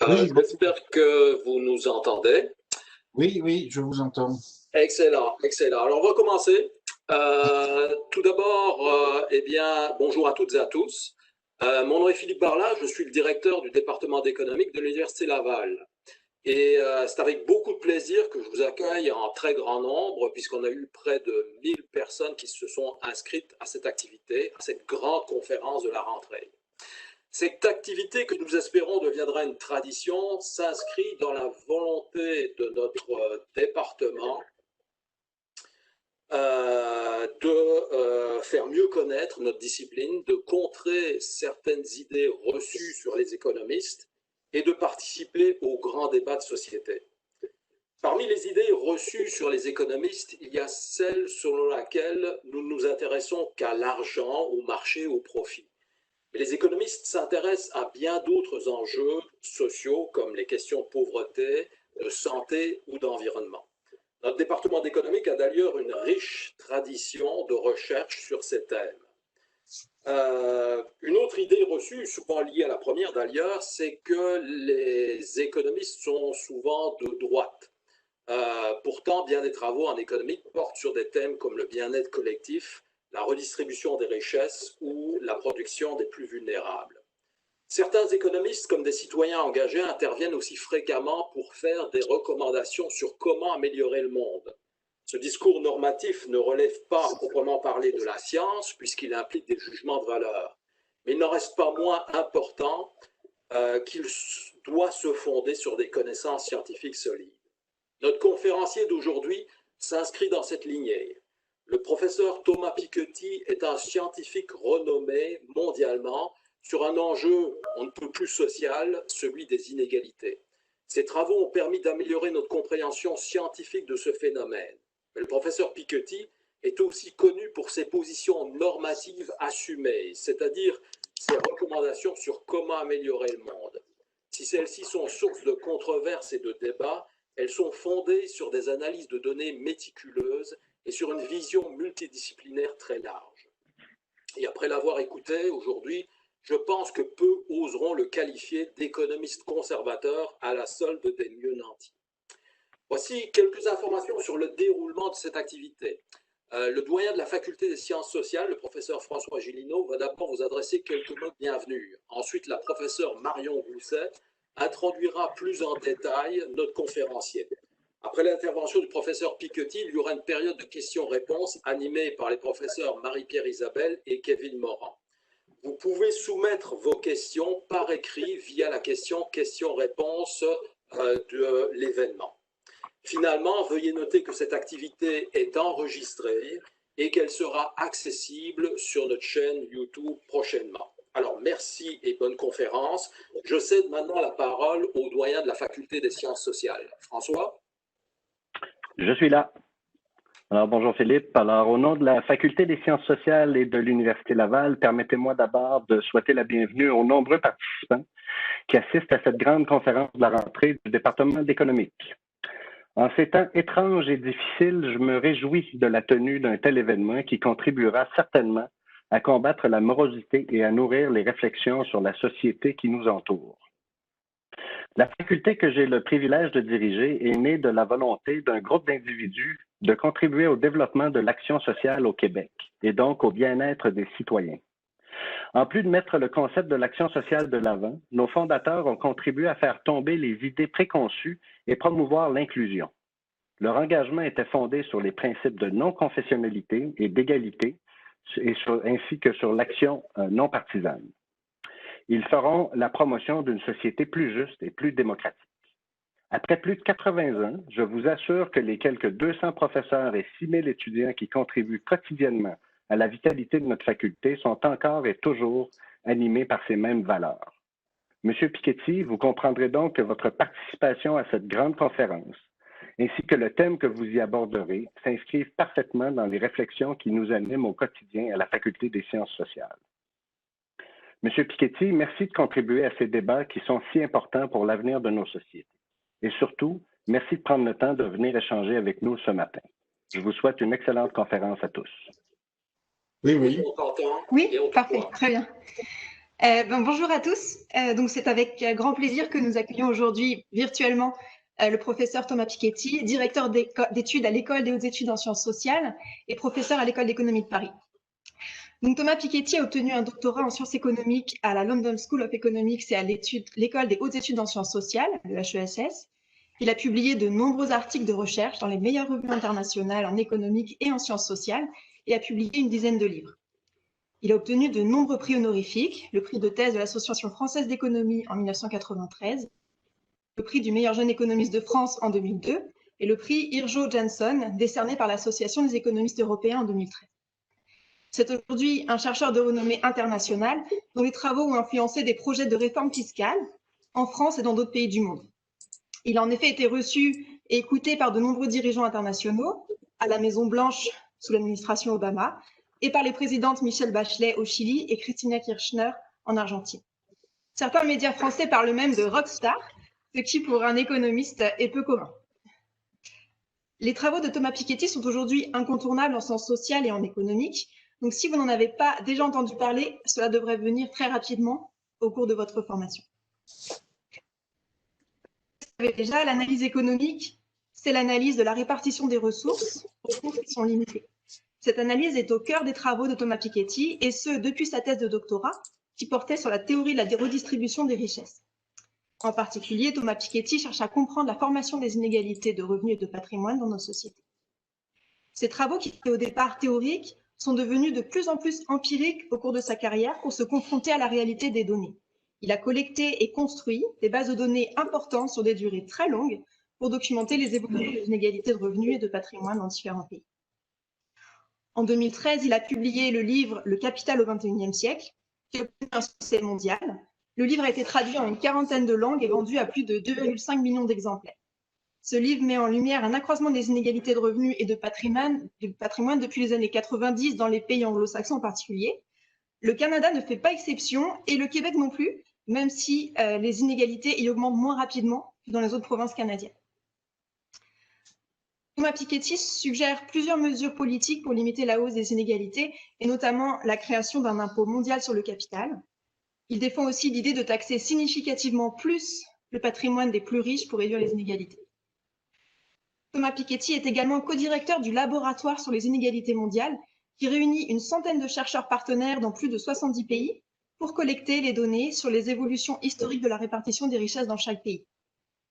Oui, J'espère que vous nous entendez. oui, oui, je vous entends. Excellent, excellent. Alors, on va commencer. Tout d'abord, eh bien, bonjour à toutes et à tous. Mon nom est Philippe Barla, je suis le directeur du département d'économique de l'Université Laval. Et c'est avec beaucoup de plaisir que je vous accueille en très grand nombre, puisqu'on a eu près de 1000 personnes qui se sont inscrites à cette activité, à cette grande conférence de la rentrée. Cette activité que nous espérons deviendra une tradition s'inscrit dans la volonté de notre département de faire mieux connaître notre discipline, de contrer certaines idées reçues sur les économistes et de participer au grand débat de société. Parmi les idées reçues sur les économistes, il y a celle selon laquelle nous ne nous intéressons qu'à l'argent, au marché, au profit. Mais les économistes s'intéressent à bien d'autres enjeux sociaux comme les questions de pauvreté, de santé ou d'environnement. Notre département d'économique a d'ailleurs une riche tradition de recherche sur ces thèmes. Une autre idée reçue, souvent liée à la première d'ailleurs, c'est que les économistes sont souvent de droite. Pourtant, bien des travaux en économie portent sur des thèmes comme le bien-être collectif, la redistribution des richesses ou la protection des plus vulnérables. Certains économistes, comme des citoyens engagés, interviennent aussi fréquemment pour faire des recommandations sur comment améliorer le monde. Ce discours normatif ne relève pas proprement parler de la science, puisqu'il implique des jugements de valeur. Mais il n'en reste pas moins important qu'il doit se fonder sur des connaissances scientifiques solides. Notre conférencier d'aujourd'hui s'inscrit dans cette lignée. Le professeur Thomas Piketty est un scientifique renommé mondialement sur un enjeu on ne peut plus social, celui des inégalités. Ses travaux ont permis d'améliorer notre compréhension scientifique de ce phénomène. Mais le professeur Piketty est aussi connu pour ses positions normatives assumées, c'est-à-dire ses recommandations sur comment améliorer le monde. Si celles-ci sont source de controverses et de débats, elles sont fondées sur des analyses de données méticuleuses et sur une vision multidisciplinaire très large. Et après l'avoir écouté aujourd'hui, je pense que peu oseront le qualifier d'économiste conservateur à la solde des mieux nantis. Voici quelques informations sur le déroulement de cette activité. Le doyen de la faculté des sciences sociales, le professeur François Gillineau, va d'abord vous adresser quelques mots de bienvenue. Ensuite, la professeure Marion Gousset introduira plus en détail notre conférencier. Après l'intervention du professeur Piketty, il y aura une période de questions-réponses animée par les professeurs Marie-Pierre Isabelle et Kevin Morand. Vous pouvez soumettre vos questions par écrit via la question-réponse de l'événement. Finalement, veuillez noter que cette activité est enregistrée et qu'elle sera accessible sur notre chaîne YouTube prochainement. Alors, merci et bonne conférence. Je cède maintenant la parole au doyen de la Faculté des sciences sociales. François? Je suis là. Alors, bonjour Philippe. Alors, au nom de la Faculté des sciences sociales et de l'Université Laval, permettez-moi d'abord de souhaiter la bienvenue aux nombreux participants qui assistent à cette grande conférence de la rentrée du département d'économique. En ces temps étranges et difficiles, je me réjouis de la tenue d'un tel événement qui contribuera certainement à combattre la morosité et à nourrir les réflexions sur la société qui nous entoure. La faculté que j'ai le privilège de diriger est née de la volonté d'un groupe d'individus de contribuer au développement de l'action sociale au Québec et donc au bien-être des citoyens. En plus de mettre le concept de l'action sociale de l'avant, nos fondateurs ont contribué à faire tomber les idées préconçues et promouvoir l'inclusion. Leur engagement était fondé sur les principes de non-confessionnalité et d'égalité, ainsi que sur l'action non partisane. Ils feront la promotion d'une société plus juste et plus démocratique. Après plus de 80 ans, je vous assure que les quelques 200 professeurs et 6000 étudiants qui contribuent quotidiennement à la vitalité de notre faculté sont encore et toujours animés par ces mêmes valeurs. Monsieur Piketty, vous comprendrez donc que votre participation à cette grande conférence, ainsi que le thème que vous y aborderez, s'inscrivent parfaitement dans les réflexions qui nous animent au quotidien à la Faculté des sciences sociales. Monsieur Piketty, merci de contribuer à ces débats qui sont si importants pour l'avenir de nos sociétés. Et surtout, merci de prendre le temps de venir échanger avec nous ce matin. Je vous souhaite une excellente conférence à tous. Oui, oui. Oui, parfait, très bien. Bonjour à tous. Donc c'est avec grand plaisir que nous accueillons aujourd'hui virtuellement le professeur Thomas Piketty, directeur d'études à l'École des hautes études en sciences sociales et professeur à l'École d'économie de Paris. Donc Thomas Piketty a obtenu un doctorat en sciences économiques à la London School of Economics et à l'École des hautes études en sciences sociales, le HESS. Il a publié de nombreux articles de recherche dans les meilleures revues internationales en économique et en sciences sociales et a publié une dizaine de livres. Il a obtenu de nombreux prix honorifiques, le prix de thèse de l'Association française d'économie en 1993, le prix du meilleur jeune économiste de France en 2002 et le prix Irjo Jansson, décerné par l'Association des économistes européens en 2013. C'est aujourd'hui un chercheur de renommée internationale dont les travaux ont influencé des projets de réforme fiscale en France et dans d'autres pays du monde. Il a en effet été reçu et écouté par de nombreux dirigeants internationaux, à la Maison-Blanche sous l'administration Obama, et par les présidentes Michelle Bachelet au Chili et Cristina Kirchner en Argentine. Certains médias français parlent même de rockstar, ce qui pour un économiste est peu commun. Les travaux de Thomas Piketty sont aujourd'hui incontournables en sciences sociales et en économique, donc si vous n'en avez pas déjà entendu parler, cela devrait venir très rapidement au cours de votre formation. Vous savez déjà, l'analyse économique, c'est l'analyse de la répartition des ressources qui sont limitées. Cette analyse est au cœur des travaux de Thomas Piketty, et ce, depuis sa thèse de doctorat, qui portait sur la théorie de la redistribution des richesses. En particulier, Thomas Piketty cherche à comprendre la formation des inégalités de revenus et de patrimoine dans nos sociétés. Ces travaux, qui étaient au départ théoriques, sont devenus de plus en plus empiriques au cours de sa carrière pour se confronter à la réalité des données. Il a collecté et construit des bases de données importantes sur des durées très longues pour documenter les évolutions des inégalités de revenus et de patrimoine dans différents pays. En 2013, il a publié le livre « Le capital au XXIe siècle », qui a obtenu un succès mondial. Le livre a été traduit en une quarantaine de langues et vendu à plus de 2,5 millions d'exemplaires. Ce livre met en lumière un accroissement des inégalités de revenus et de patrimoine depuis les années 90 dans les pays anglo-saxons en particulier. Le Canada ne fait pas exception et le Québec non plus, même si les inégalités y augmentent moins rapidement que dans les autres provinces canadiennes. Thomas Piketty suggère plusieurs mesures politiques pour limiter la hausse des inégalités, et notamment la création d'un impôt mondial sur le capital. Il défend aussi l'idée de taxer significativement plus le patrimoine des plus riches pour réduire les inégalités. Thomas Piketty est également co-directeur du laboratoire sur les inégalités mondiales, qui réunit une centaine de chercheurs partenaires dans plus de 70 pays pour collecter les données sur les évolutions historiques de la répartition des richesses dans chaque pays.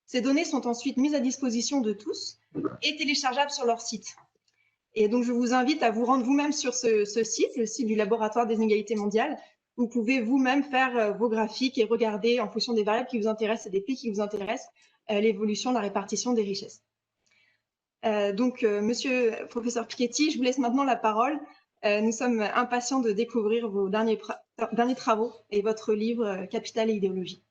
Ces données sont ensuite mises à disposition de tous et téléchargeables sur leur site. Et donc, je vous invite à vous rendre vous-même sur ce site, le site du Laboratoire des inégalités mondiales. Vous pouvez vous-même faire vos graphiques et regarder, en fonction des variables qui vous intéressent et des pays qui vous intéressent, l'évolution de la répartition des richesses. Monsieur professeur Piketty, je vous laisse maintenant la parole. Nous sommes impatients de découvrir vos derniers travaux et votre livre « Capital et idéologie ».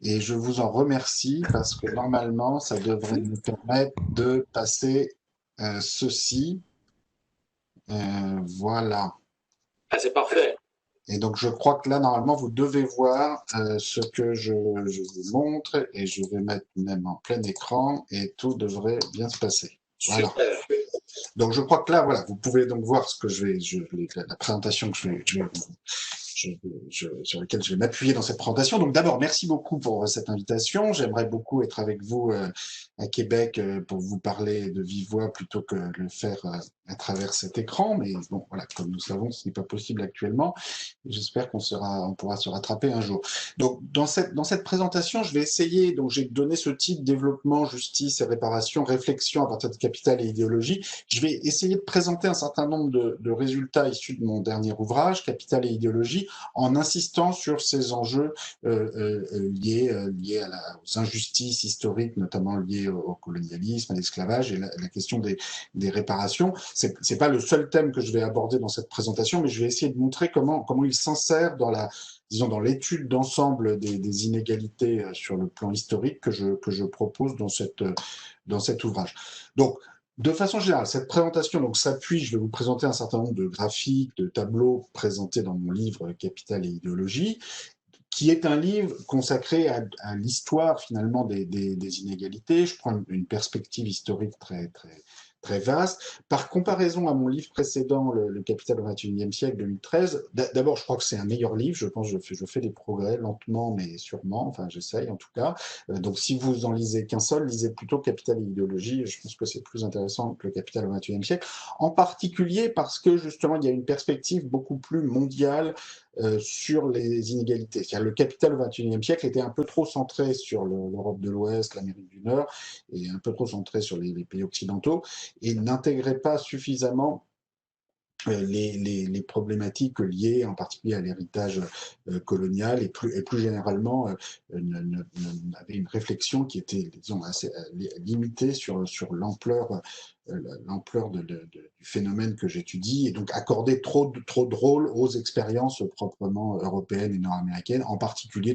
Et je vous en remercie parce que normalement, ça devrait nous permettre de passer ceci. Voilà. Ah, c'est parfait. Et donc, je crois que là, normalement, vous devez voir ce que je vous montre et je vais mettre même en plein écran et tout devrait bien se passer. Voilà. Super. Donc, je crois que là, voilà, vous pouvez donc voir ce que la présentation que sur laquelle je vais m'appuyer dans cette présentation. Donc d'abord, merci beaucoup pour cette invitation. J'aimerais beaucoup être avec vous à Québec pour vous parler de vive voix plutôt que de le faire à travers cet écran. Mais bon, voilà, comme nous savons, ce n'est pas possible actuellement. J'espère qu'on pourra se rattraper un jour. Donc dans cette présentation, je vais essayer, donc j'ai donné ce titre, développement, justice et réparation, réflexion à partir de capital et idéologie. Je vais essayer de présenter un certain nombre de résultats issus de mon dernier ouvrage, Capital et idéologie, en insistant sur ces enjeux liés aux injustices historiques, notamment liées au colonialisme, à l'esclavage et la question des réparations. C'est pas le seul thème que je vais aborder dans cette présentation, mais je vais essayer de montrer comment il s'insère dans l'étude d'ensemble des inégalités sur le plan historique que je propose dans cet ouvrage. Donc, de façon générale, cette présentation donc s'appuie, je vais vous présenter un certain nombre de graphiques, de tableaux présentés dans mon livre Capital et idéologie, qui est un livre consacré à l'histoire finalement des inégalités. Je prends une perspective historique très très vaste. Par comparaison à mon livre précédent, Le Capital au XXIe siècle, 2013, d'abord, je crois que c'est un meilleur livre. Je pense que je fais des progrès lentement, mais sûrement. Enfin, j'essaye en tout cas. Donc, si vous en lisez qu'un seul, lisez plutôt Capital et idéologie. Je pense que c'est plus intéressant que Le Capital au XXIe siècle, en particulier parce que justement, il y a une perspective beaucoup plus mondiale sur les inégalités. C'est-à-dire, le Capital au XXIe siècle était un peu trop centré sur l'Europe de l'Ouest, l'Amérique du Nord, et un peu trop centré sur les pays occidentaux, et n'intégrait pas suffisamment les problématiques liées en particulier à l'héritage colonial et plus généralement avait une réflexion qui était, disons, assez limitée sur l'ampleur du phénomène que j'étudie, et donc accorder trop de rôle aux expériences proprement européennes et nord-américaines, en particulier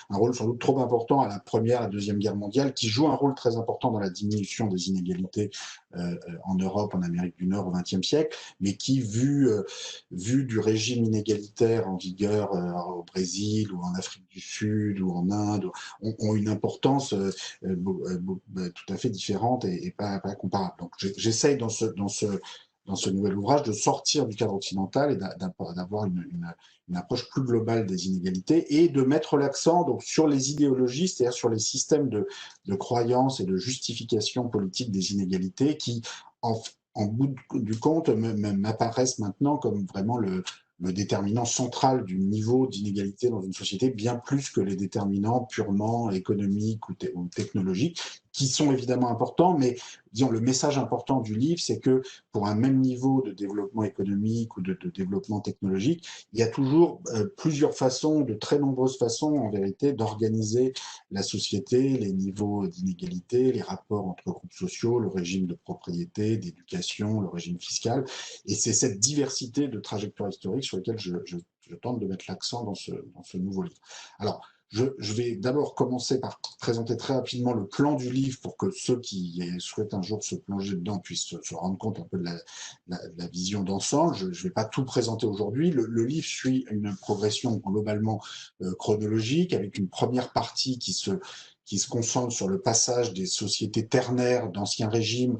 un rôle sans doute trop important à la Première et la Deuxième Guerre mondiale, qui joue un rôle très important dans la diminution des inégalités en Europe, en Amérique du Nord au XXe siècle, mais qui, vu du régime inégalitaire en vigueur au Brésil ou en Afrique du Sud ou en Inde, ont une importance tout à fait différente et pas comparable. Donc j'essaye dans ce nouvel ouvrage de sortir du cadre occidental et d'avoir une approche plus globale des inégalités et de mettre l'accent donc sur les idéologies, c'est-à-dire sur les systèmes de croyances et de justification politique des inégalités qui, en bout du compte, m'apparaissent maintenant comme vraiment le déterminant central du niveau d'inégalité dans une société, bien plus que les déterminants purement économiques ou technologiques, qui sont évidemment importants, mais disons, le message important du livre, c'est que pour un même niveau de développement économique ou de développement technologique, il y a toujours plusieurs façons, de très nombreuses façons en vérité, d'organiser la société, les niveaux d'inégalité, les rapports entre groupes sociaux, le régime de propriété, d'éducation, le régime fiscal. Et c'est cette diversité de trajectoires historiques sur lesquelles je tente de mettre l'accent dans ce nouveau livre. Alors, je vais d'abord commencer par présenter très rapidement le plan du livre pour que ceux qui souhaitent un jour se plonger dedans puissent se rendre compte un peu de la vision d'ensemble. Je ne vais pas tout présenter aujourd'hui. Le livre suit une progression globalement chronologique, avec une première partie qui se concentre sur le passage des sociétés ternaires d'ancien régime,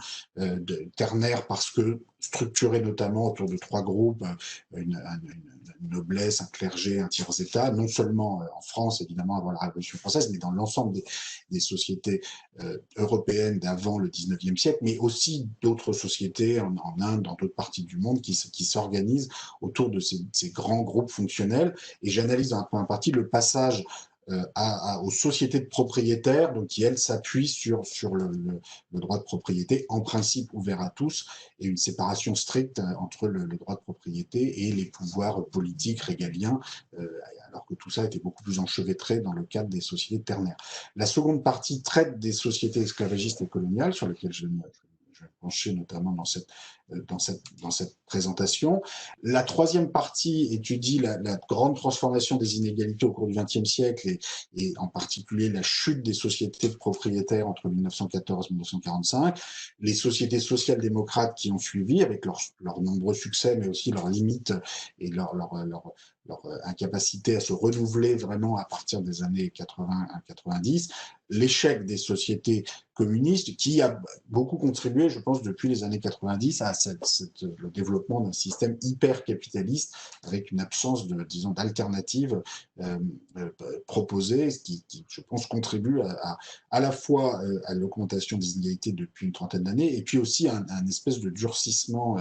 ternaires parce que structurées notamment autour de trois groupes, une noblesse, un clergé, un tiers-état, non seulement en France, évidemment, avant la Révolution française, mais dans l'ensemble des sociétés européennes d'avant le 19e siècle, mais aussi d'autres sociétés en Inde, dans d'autres parties du monde, qui s'organisent autour de ces grands groupes fonctionnels. Et j'analyse dans la première partie le passage aux sociétés de propriétaires, donc qui, elles, s'appuient sur le droit de propriété, en principe ouvert à tous, et une séparation stricte entre le droit de propriété et les pouvoirs politiques régaliens, alors que tout ça était beaucoup plus enchevêtré dans le cadre des sociétés ternaires. La seconde partie traite des sociétés esclavagistes et coloniales, sur lesquelles je vais pencher notamment dans cette présentation. La troisième partie étudie la grande transformation des inégalités au cours du XXe siècle et en particulier la chute des sociétés de propriétaires entre 1914 et 1945, les sociétés social-démocrates qui ont suivi avec leurs nombreux succès, mais aussi leurs limites et leur incapacité à se renouveler vraiment à partir des années 80 à 90, l'échec des sociétés communistes qui a beaucoup contribué, je pense, depuis les années 90 à le développement d'un système hyper capitaliste avec une absence disons, d'alternative proposée, qui, je pense, contribue à la fois à l'augmentation des inégalités depuis une trentaine d'années et puis aussi à un espèce de durcissement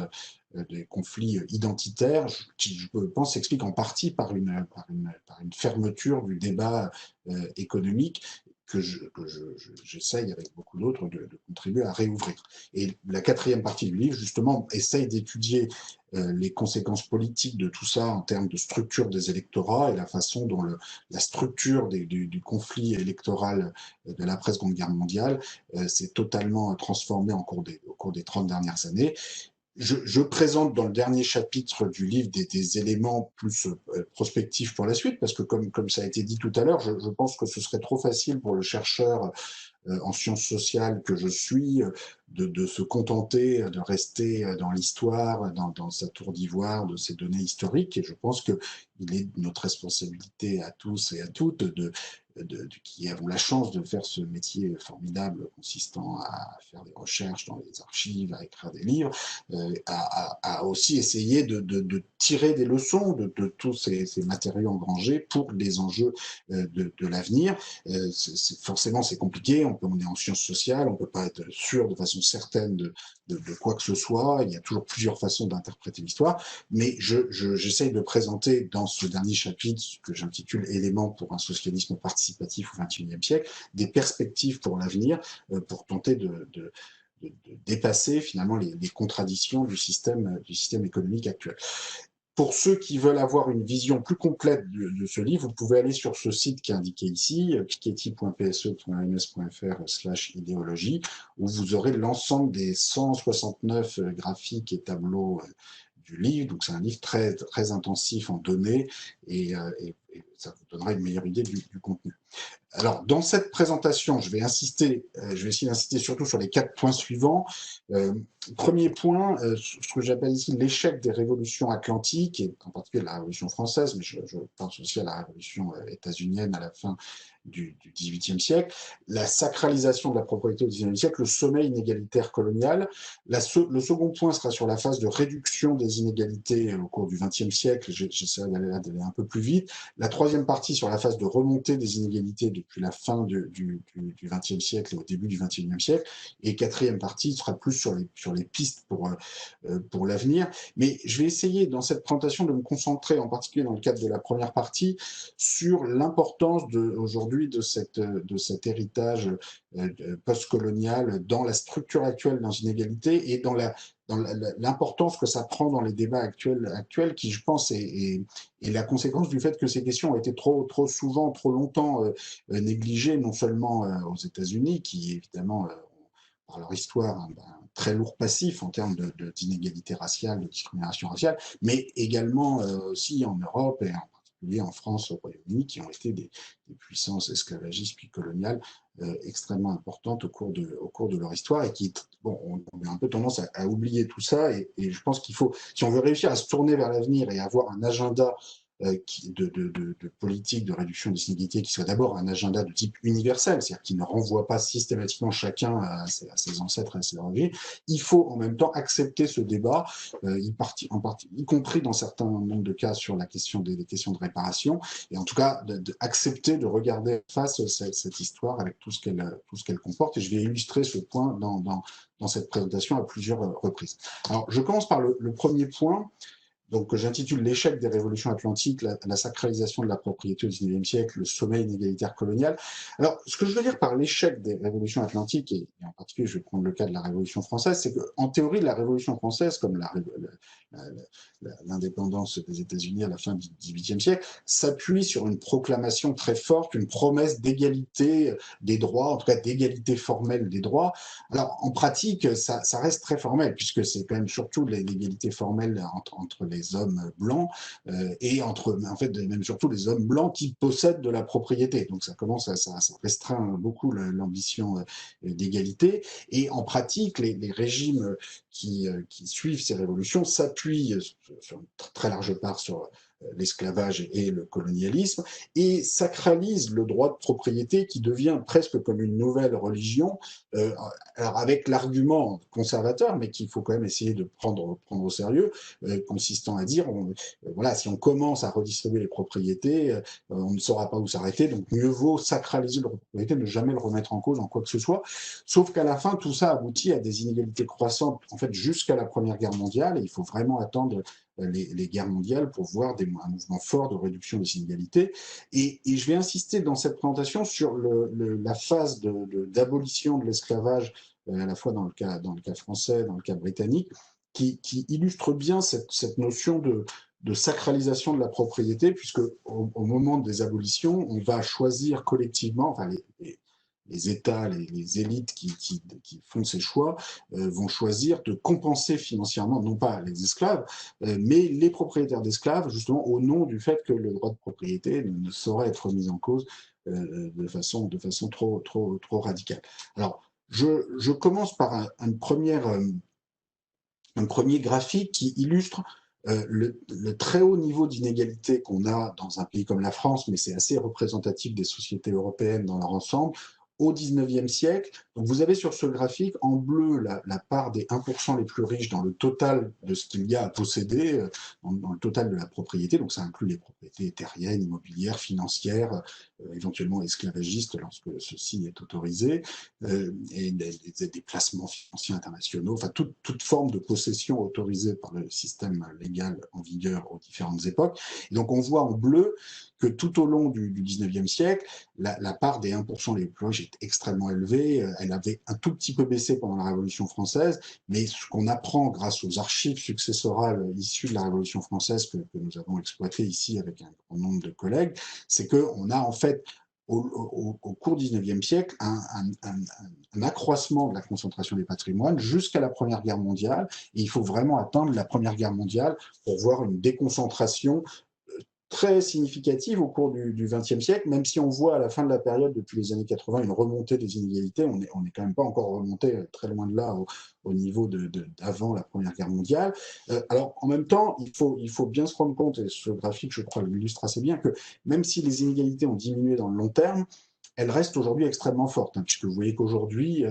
des conflits identitaires, qui, je pense, s'explique en partie par une fermeture du débat économique que j'essaye, avec beaucoup d'autres, de contribuer à réouvrir. Et la quatrième partie du livre, justement, essaye d'étudier les conséquences politiques de tout ça en termes de structure des électorats et la façon dont la structure du conflit électoral de l'après-Seconde Guerre mondiale s'est totalement transformée au cours des 30 dernières années. Je présente dans le dernier chapitre du livre des éléments plus prospectifs pour la suite, parce que comme ça a été dit tout à l'heure, je pense que ce serait trop facile pour le chercheur en sciences sociales que je suis de se contenter de rester dans l'histoire, dans sa tour d'ivoire, de ses données historiques. Et je pense qu'il est de notre responsabilité à tous et à toutes qui ont la chance de faire ce métier formidable consistant à faire des recherches dans les archives, à écrire des livres, à aussi essayer de tirer des leçons de tous ces matériaux engrangés pour les enjeux de l'avenir. Forcément, c'est compliqué, on est en sciences sociales, on ne peut pas être sûr de façon certaine de quoi que ce soit, il y a toujours plusieurs façons d'interpréter l'histoire, mais j'essaye de présenter dans ce dernier chapitre, que j'intitule « Éléments pour un socialisme participatif au XXIe siècle », des perspectives pour l'avenir, pour tenter de dépasser finalement les contradictions du système économique actuel. Pour ceux qui veulent avoir une vision plus complète de ce livre, vous pouvez aller sur ce site qui est indiqué ici, piketty.pse.ms.fr/idéologie, où vous aurez l'ensemble des 169 graphiques et tableaux du livre. Donc c'est un livre très, très intensif en données et ça vous donnera une meilleure idée du contenu. Alors, dans cette présentation, je vais essayer d'insister surtout sur les 4 points suivants. Premier point, ce que j'appelle ici l'échec des révolutions atlantiques, et en particulier la Révolution française, mais je pense aussi à la Révolution états-unienne à la fin du XVIIIe siècle, la sacralisation de la propriété au XIXe siècle, le sommet inégalitaire colonial. Le second point sera sur la phase de réduction des inégalités au cours du XXe siècle, j'essaierai d'aller un peu plus vite. La troisième partie sur la phase de remontée des inégalités depuis la fin du XXe siècle et au début du XXIe siècle. Et quatrième partie sera plus sur les pistes pour l'avenir. Mais je vais essayer dans cette présentation de me concentrer, en particulier dans le cadre de la première partie, sur l'importance aujourd'hui de cet héritage postcolonial dans la structure actuelle des inégalités et dans l'importance que ça prend dans les débats actuels qui, je pense, est la conséquence du fait que ces questions ont été trop souvent, trop longtemps négligées, non seulement aux États-Unis, qui évidemment, par leur histoire, un très lourd passif en termes d'inégalité raciale, de discrimination raciale, mais également aussi en Europe et en particulier en France, au Royaume-Uni, qui ont été des puissances esclavagistes puis coloniales extrêmement importantes au cours de leur histoire et qui, bon, on a un peu tendance à oublier tout ça et je pense qu'il faut, si on veut réussir à se tourner vers l'avenir et avoir un agenda de politique de réduction des inégalités qui soit d'abord un agenda de type universel, c'est-à-dire qui ne renvoie pas systématiquement chacun à ses ancêtres et à ses origines, il faut en même temps accepter ce débat, y compris dans certains nombres de cas sur la question des questions de réparation, et en tout cas accepter de regarder face cette histoire avec tout ce qu'elle comporte, et je vais illustrer ce point dans cette présentation à plusieurs reprises. Alors, je commence par le premier point, donc que j'intitule l'échec des révolutions atlantiques, la sacralisation de la propriété au XIXe siècle, le sommet inégalitaire colonial. Alors, ce que je veux dire par l'échec des révolutions atlantiques, et en particulier je vais prendre le cas de la Révolution française, c'est qu'en théorie, la Révolution française, comme l'indépendance des États-Unis à la fin du XVIIIe siècle, s'appuie sur une proclamation très forte, une promesse d'égalité des droits, en tout cas d'égalité formelle des droits. Alors, en pratique, ça reste très formel, puisque c'est quand même surtout l'égalité formelle entre les hommes blancs et entre, en fait, même surtout les hommes blancs qui possèdent de la propriété. Donc, ça restreint beaucoup l'ambition d'égalité. Et en pratique, les régimes qui suivent ces révolutions s'appuient sur une très large part sur l'esclavage et le colonialisme, et sacralise le droit de propriété qui devient presque comme une nouvelle religion, alors avec l'argument conservateur, mais qu'il faut quand même essayer de prendre au sérieux, consistant à dire, voilà, si on commence à redistribuer les propriétés, on ne saura pas où s'arrêter, donc mieux vaut sacraliser le droit de propriété, ne jamais le remettre en cause en quoi que ce soit, sauf qu'à la fin, tout ça aboutit à des inégalités croissantes, en fait, jusqu'à la Première Guerre mondiale, et il faut vraiment attendre les guerres mondiales pour voir un mouvement fort de réduction des inégalités. Et je vais insister dans cette présentation sur la phase d'abolition de l'esclavage, à la fois dans le cas français, dans le cas britannique, qui illustre bien cette notion de sacralisation de la propriété, puisque au moment des abolitions, on va choisir collectivement, enfin les États, les élites qui font ces choix vont choisir de compenser financièrement, non pas les esclaves, mais les propriétaires d'esclaves, justement au nom du fait que le droit de propriété ne saurait être mis en cause de façon trop radicale. Alors, je commence par un premier graphique qui illustre le très haut niveau d'inégalité qu'on a dans un pays comme la France, mais c'est assez représentatif des sociétés européennes dans leur ensemble, au 19e siècle. Donc vous avez sur ce graphique en bleu la part des 1% les plus riches dans le total de ce qu'il y a à posséder, dans le total de la propriété. Donc ça inclut les propriétés terriennes, immobilières, financières, éventuellement esclavagistes lorsque ceci est autorisé, et des placements financiers internationaux, enfin toute forme de possession autorisée par le système légal en vigueur aux différentes époques. Et donc on voit en bleu que tout au long du 19e siècle, la part des 1% les plus riches est extrêmement élevée. Elle avait un tout petit peu baissé pendant la Révolution française, mais ce qu'on apprend grâce aux archives successorales issues de la Révolution française que nous avons exploitées ici avec un grand nombre de collègues, c'est qu'on a en fait au cours du 19e siècle un accroissement de la concentration des patrimoines jusqu'à la Première Guerre mondiale. Et il faut vraiment attendre la Première Guerre mondiale pour voir une déconcentration très significative au cours du XXe siècle, même si on voit à la fin de la période, depuis les années 80, une remontée des inégalités, on est quand même pas encore remonté très loin de là au niveau d'avant la Première Guerre mondiale. Alors, en même temps, il faut bien se rendre compte, et ce graphique, je crois, l'illustre assez bien, que même si les inégalités ont diminué dans le long terme, elles restent aujourd'hui extrêmement fortes, hein, puisque vous voyez qu'aujourd'hui,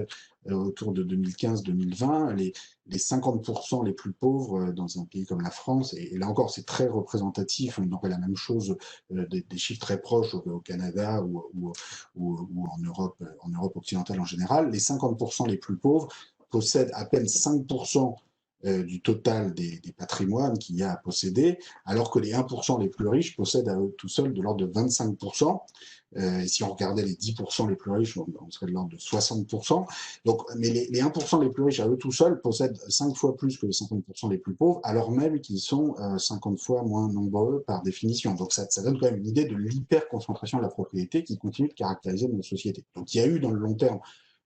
autour de 2015-2020, les 50% les plus pauvres dans un pays comme la France, et là encore c'est très représentatif, on aurait la même chose, des chiffres très proches au Canada ou en Europe occidentale en général, les 50% les plus pauvres possèdent à peine 5% du total des patrimoines qu'il y a à posséder, alors que les 1% les plus riches possèdent à eux tout seuls de l'ordre de 25%. Et si on regardait les 10% les plus riches, on serait de l'ordre de 60%. Donc, mais les 1% les plus riches à eux tout seuls possèdent 5 fois plus que les 50% les plus pauvres, alors même qu'ils sont 50 fois moins nombreux par définition. Donc ça donne quand même une idée de l'hyper-concentration de la propriété qui continue de caractériser nos sociétés. Donc il y a eu dans le long terme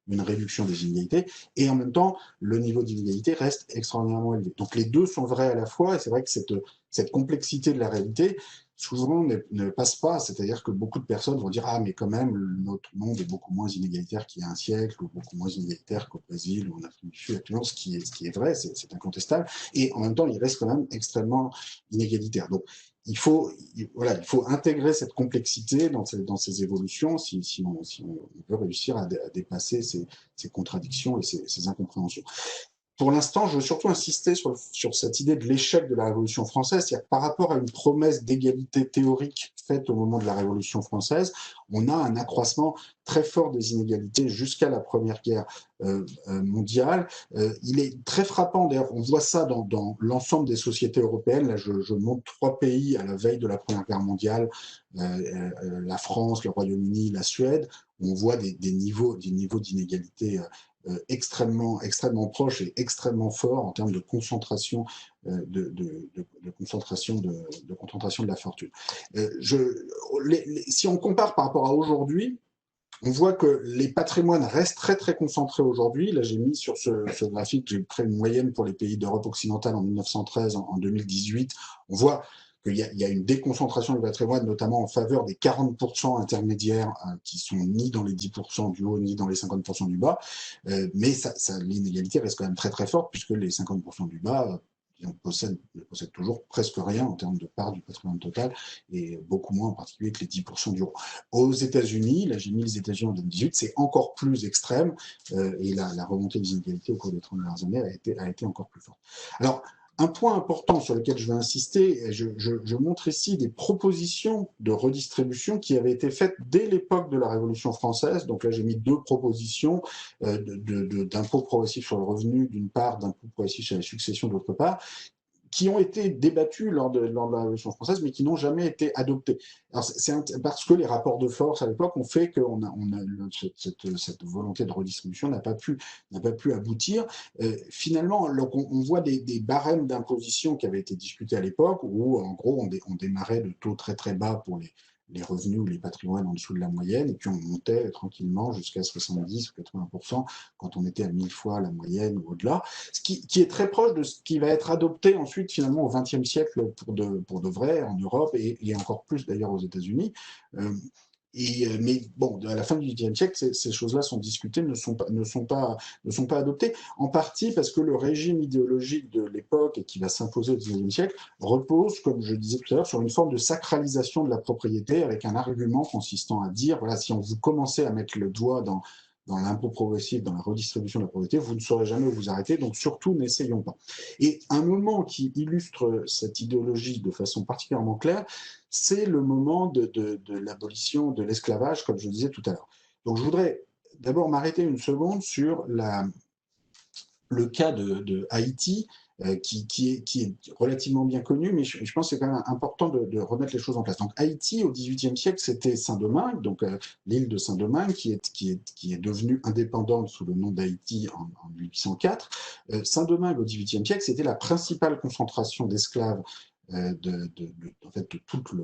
une réduction des inégalités, et en même temps, le niveau d'inégalité reste extraordinairement élevé. Donc les deux sont vrais à la fois, et c'est vrai que cette complexité de la réalité, souvent ne passe pas, c'est-à-dire que beaucoup de personnes vont dire « Ah, mais quand même, notre monde est beaucoup moins inégalitaire qu'il y a un siècle, ou beaucoup moins inégalitaire qu'au Brésil ou en Afrique du Sud actuellement », ce qui est vrai, c'est incontestable, et en même temps, il reste quand même extrêmement inégalitaire. Donc, il faut intégrer cette complexité dans ces évolutions si on veut réussir à dépasser ces contradictions et ces incompréhensions. Pour l'instant, je veux surtout insister sur cette idée de l'échec de la Révolution française, c'est-à-dire que par rapport à une promesse d'égalité théorique faite au moment de la Révolution française, on a un accroissement très fort des inégalités jusqu'à la Première Guerre mondiale. Il est très frappant, d'ailleurs, on voit ça dans l'ensemble des sociétés européennes. Là, je montre 3 pays à la veille de la Première Guerre mondiale, la France, le Royaume-Uni, la Suède, où on voit des niveaux d'inégalité extrêmement proche et extrêmement fort en termes de concentration concentration de la fortune. Si on compare par rapport à aujourd'hui, on voit que les patrimoines restent très concentrés aujourd'hui. Là, j'ai mis sur ce graphique, j'ai pris une moyenne pour les pays d'Europe occidentale en 1913, en 2018. On voit qu'il y a une déconcentration du patrimoine, notamment en faveur des 40% intermédiaires qui sont ni dans les 10% du haut, ni dans les 50% du bas. Mais l'inégalité reste quand même très forte, puisque les 50% du bas ne possèdent toujours presque rien en termes de part du patrimoine total, et beaucoup moins en particulier que les 10% du haut. Aux États-Unis, là j'ai mis les États-Unis en 2018, c'est encore plus extrême, et la remontée des inégalités au cours des 30 dernières années a été encore plus forte. Alors, un point important sur lequel je vais insister, je montre ici des propositions de redistribution qui avaient été faites dès l'époque de la Révolution française. Donc là, j'ai mis 2 propositions d'impôt progressif sur le revenu, d'une part, d'impôt progressif sur les successions, d'autre part, qui ont été débattus lors de la Révolution française, mais qui n'ont jamais été adoptés. Alors, parce que les rapports de force à l'époque ont fait que cette volonté de redistribution n'a pas pu aboutir. Finalement, on voit des barèmes d'imposition qui avaient été discutés à l'époque, où en gros on démarrait de taux très bas pour les revenus ou les patrimoines en dessous de la moyenne, et puis on montait tranquillement jusqu'à 70 ou 80% quand on était à 1000 fois la moyenne ou au-delà, ce qui est très proche de ce qui va être adopté ensuite finalement au XXe siècle pour de vrai en Europe, et encore plus d'ailleurs aux États-Unis. Mais bon, à la fin du XVIIIe siècle, ces choses-là sont discutées, ne sont pas adoptées, en partie parce que le régime idéologique de l'époque et qui va s'imposer au XIXe siècle repose, comme je disais tout à l'heure, sur une forme de sacralisation de la propriété, avec un argument consistant à dire, voilà, si vous commencez à mettre le doigt dans l'impôt progressif, dans la redistribution de la propriété, vous ne saurez jamais où vous arrêter, donc surtout n'essayons pas. Et un moment qui illustre cette idéologie de façon particulièrement claire, c'est le moment de l'abolition de l'esclavage, comme je disais tout à l'heure. Donc je voudrais d'abord m'arrêter une seconde sur le cas de Haïti, qui est relativement bien connu, mais je pense que c'est quand même important de remettre les choses en place. Donc Haïti, au XVIIIe siècle, c'était Saint-Domingue, donc l'île de Saint-Domingue, qui est devenue indépendante sous le nom d'Haïti en 1804. Saint-Domingue, au XVIIIe siècle, c'était la principale concentration d'esclaves de toute la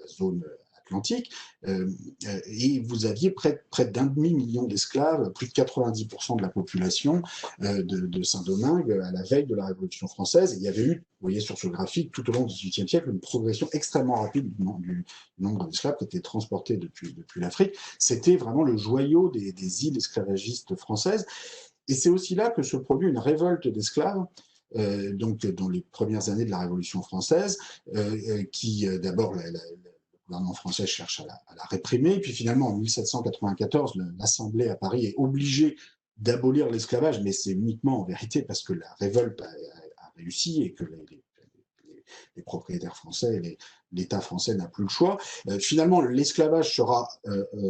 zone atlantique, et vous aviez près d'un demi-million d'esclaves, plus de 90% de la population de Saint-Domingue à la veille de la Révolution française. Et il y avait eu, vous voyez sur ce graphique, tout au long du XVIIIe siècle, une progression extrêmement rapide du nombre d'esclaves qui étaient transportés depuis l'Afrique. C'était vraiment le joyau des îles esclavagistes françaises. Et c'est aussi là que se produit une révolte d'esclaves, donc dans les premières années de la Révolution française, qui d'abord le gouvernement français cherche à la réprimer, puis finalement en 1794, l'Assemblée à Paris est obligée d'abolir l'esclavage, mais c'est uniquement en vérité parce que la révolte a réussi et que les propriétaires français et l'État français n'a plus le choix. Finalement, l'esclavage sera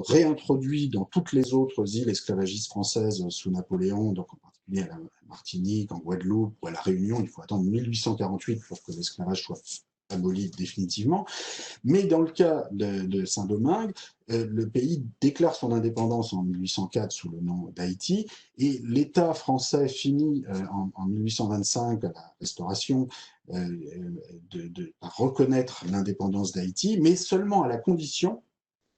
réintroduit dans toutes les autres îles esclavagistes françaises sous Napoléon, donc en particulier à la Martinique, en Guadeloupe ou à la Réunion. Il faut attendre 1848 pour que l'esclavage soit aboli définitivement. Mais dans le cas de Saint-Domingue, le pays déclare son indépendance en 1804 sous le nom d'Haïti, et l'État français finit en 1825, à la Restauration, par reconnaître l'indépendance d'Haïti, mais seulement à la condition,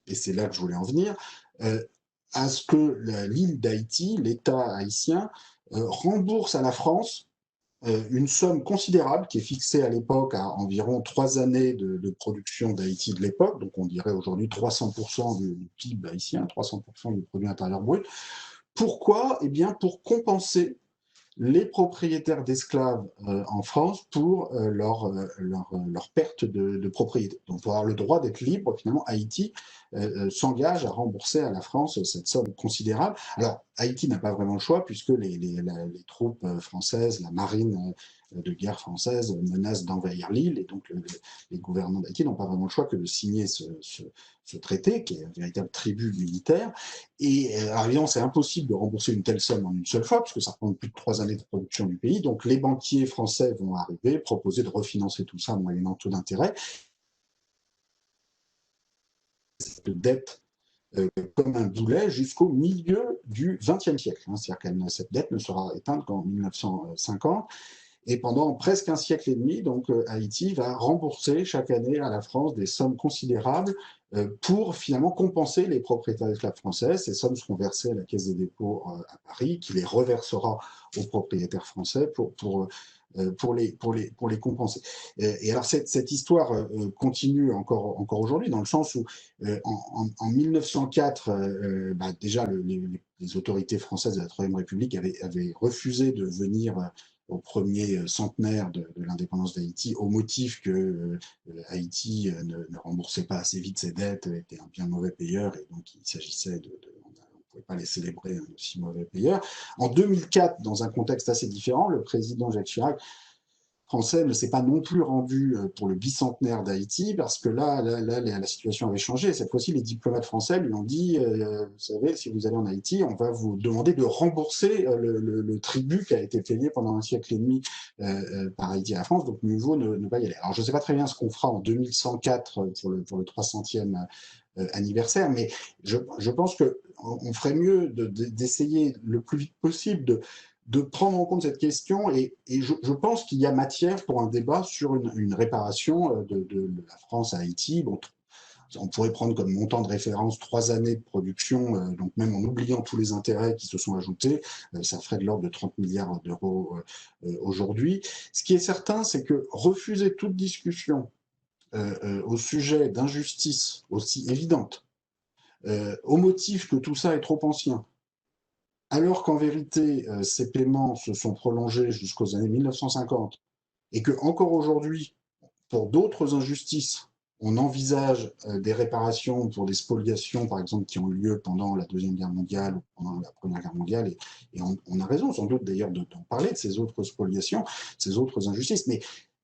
et c'est là que je voulais en venir, à ce que l'île d'Haïti, l'État haïtien, rembourse à la France une somme considérable qui est fixée à l'époque à environ 3 années de production d'Haïti de l'époque, donc on dirait aujourd'hui 300% du PIB haïtien, 300% du produit intérieur brut. Pourquoi? Eh bien, pour compenser les propriétaires d'esclaves en France pour leur perte de propriété. Donc, pour avoir le droit d'être libre, finalement, Haïti s'engage à rembourser à la France cette somme considérable. Alors, Haïti n'a pas vraiment le choix, puisque les troupes françaises, la marine de guerre française menacent d'envahir l'île, et donc les gouvernants d'Haïti n'ont pas vraiment le choix que de signer ce traité, qui est un véritable tribut militaire. Et alors évidemment, c'est impossible de rembourser une telle somme en une seule fois, puisque ça prend plus de 3 années de production du pays. Donc les banquiers français vont arriver, proposer de refinancer tout ça moyennant taux d'intérêt. Cette dette comme un boulet jusqu'au milieu du XXe siècle. C'est-à-dire que cette dette ne sera éteinte qu'en 1950. Et pendant presque un siècle et demi, donc Haïti va rembourser chaque année à la France des sommes considérables pour finalement compenser les propriétaires d'esclaves français. Ces sommes seront versées à la Caisse des dépôts à Paris, qui les reversera aux propriétaires français pour les compenser. Et alors cette histoire continue encore aujourd'hui, dans le sens où en 1904, déjà les autorités françaises de la Troisième République avaient refusé de venir au premier centenaire de l'indépendance d'Haïti, au motif que Haïti ne remboursait pas assez vite ses dettes, était un bien mauvais payeur, et donc il s'agissait on ne pouvait pas les célébrer un aussi mauvais payeur. En 2004, dans un contexte assez différent, le président Jacques Chirac français ne s'est pas non plus rendu pour le bicentenaire d'Haïti, parce que là, la situation avait changé. Cette fois-ci, les diplomates français lui ont dit vous savez, si vous allez en Haïti, on va vous demander de rembourser le tribut qui a été payé pendant un siècle et demi par Haïti à la France, donc mieux vaut ne pas y aller. Alors, je ne sais pas très bien ce qu'on fera en 2104 pour le 300e anniversaire, mais je pense qu'on ferait mieux d'essayer le plus vite possible de prendre en compte cette question, et je pense qu'il y a matière pour un débat sur une réparation de la France à Haïti. Bon, on pourrait prendre comme montant de référence 3 années de production, donc même en oubliant tous les intérêts qui se sont ajoutés, ça ferait de l'ordre de 30 milliards d'euros aujourd'hui. Ce qui est certain, c'est que refuser toute discussion au sujet d'injustices aussi évidentes au motif que tout ça est trop ancien. Alors qu'en vérité, ces paiements se sont prolongés jusqu'aux années 1950 et que encore aujourd'hui, pour d'autres injustices, on envisage des réparations pour des spoliations, par exemple, qui ont eu lieu pendant la Deuxième Guerre mondiale ou pendant la Première Guerre mondiale, et on a raison sans doute d'ailleurs d'en parler de ces autres spoliations, ces autres injustices. Mais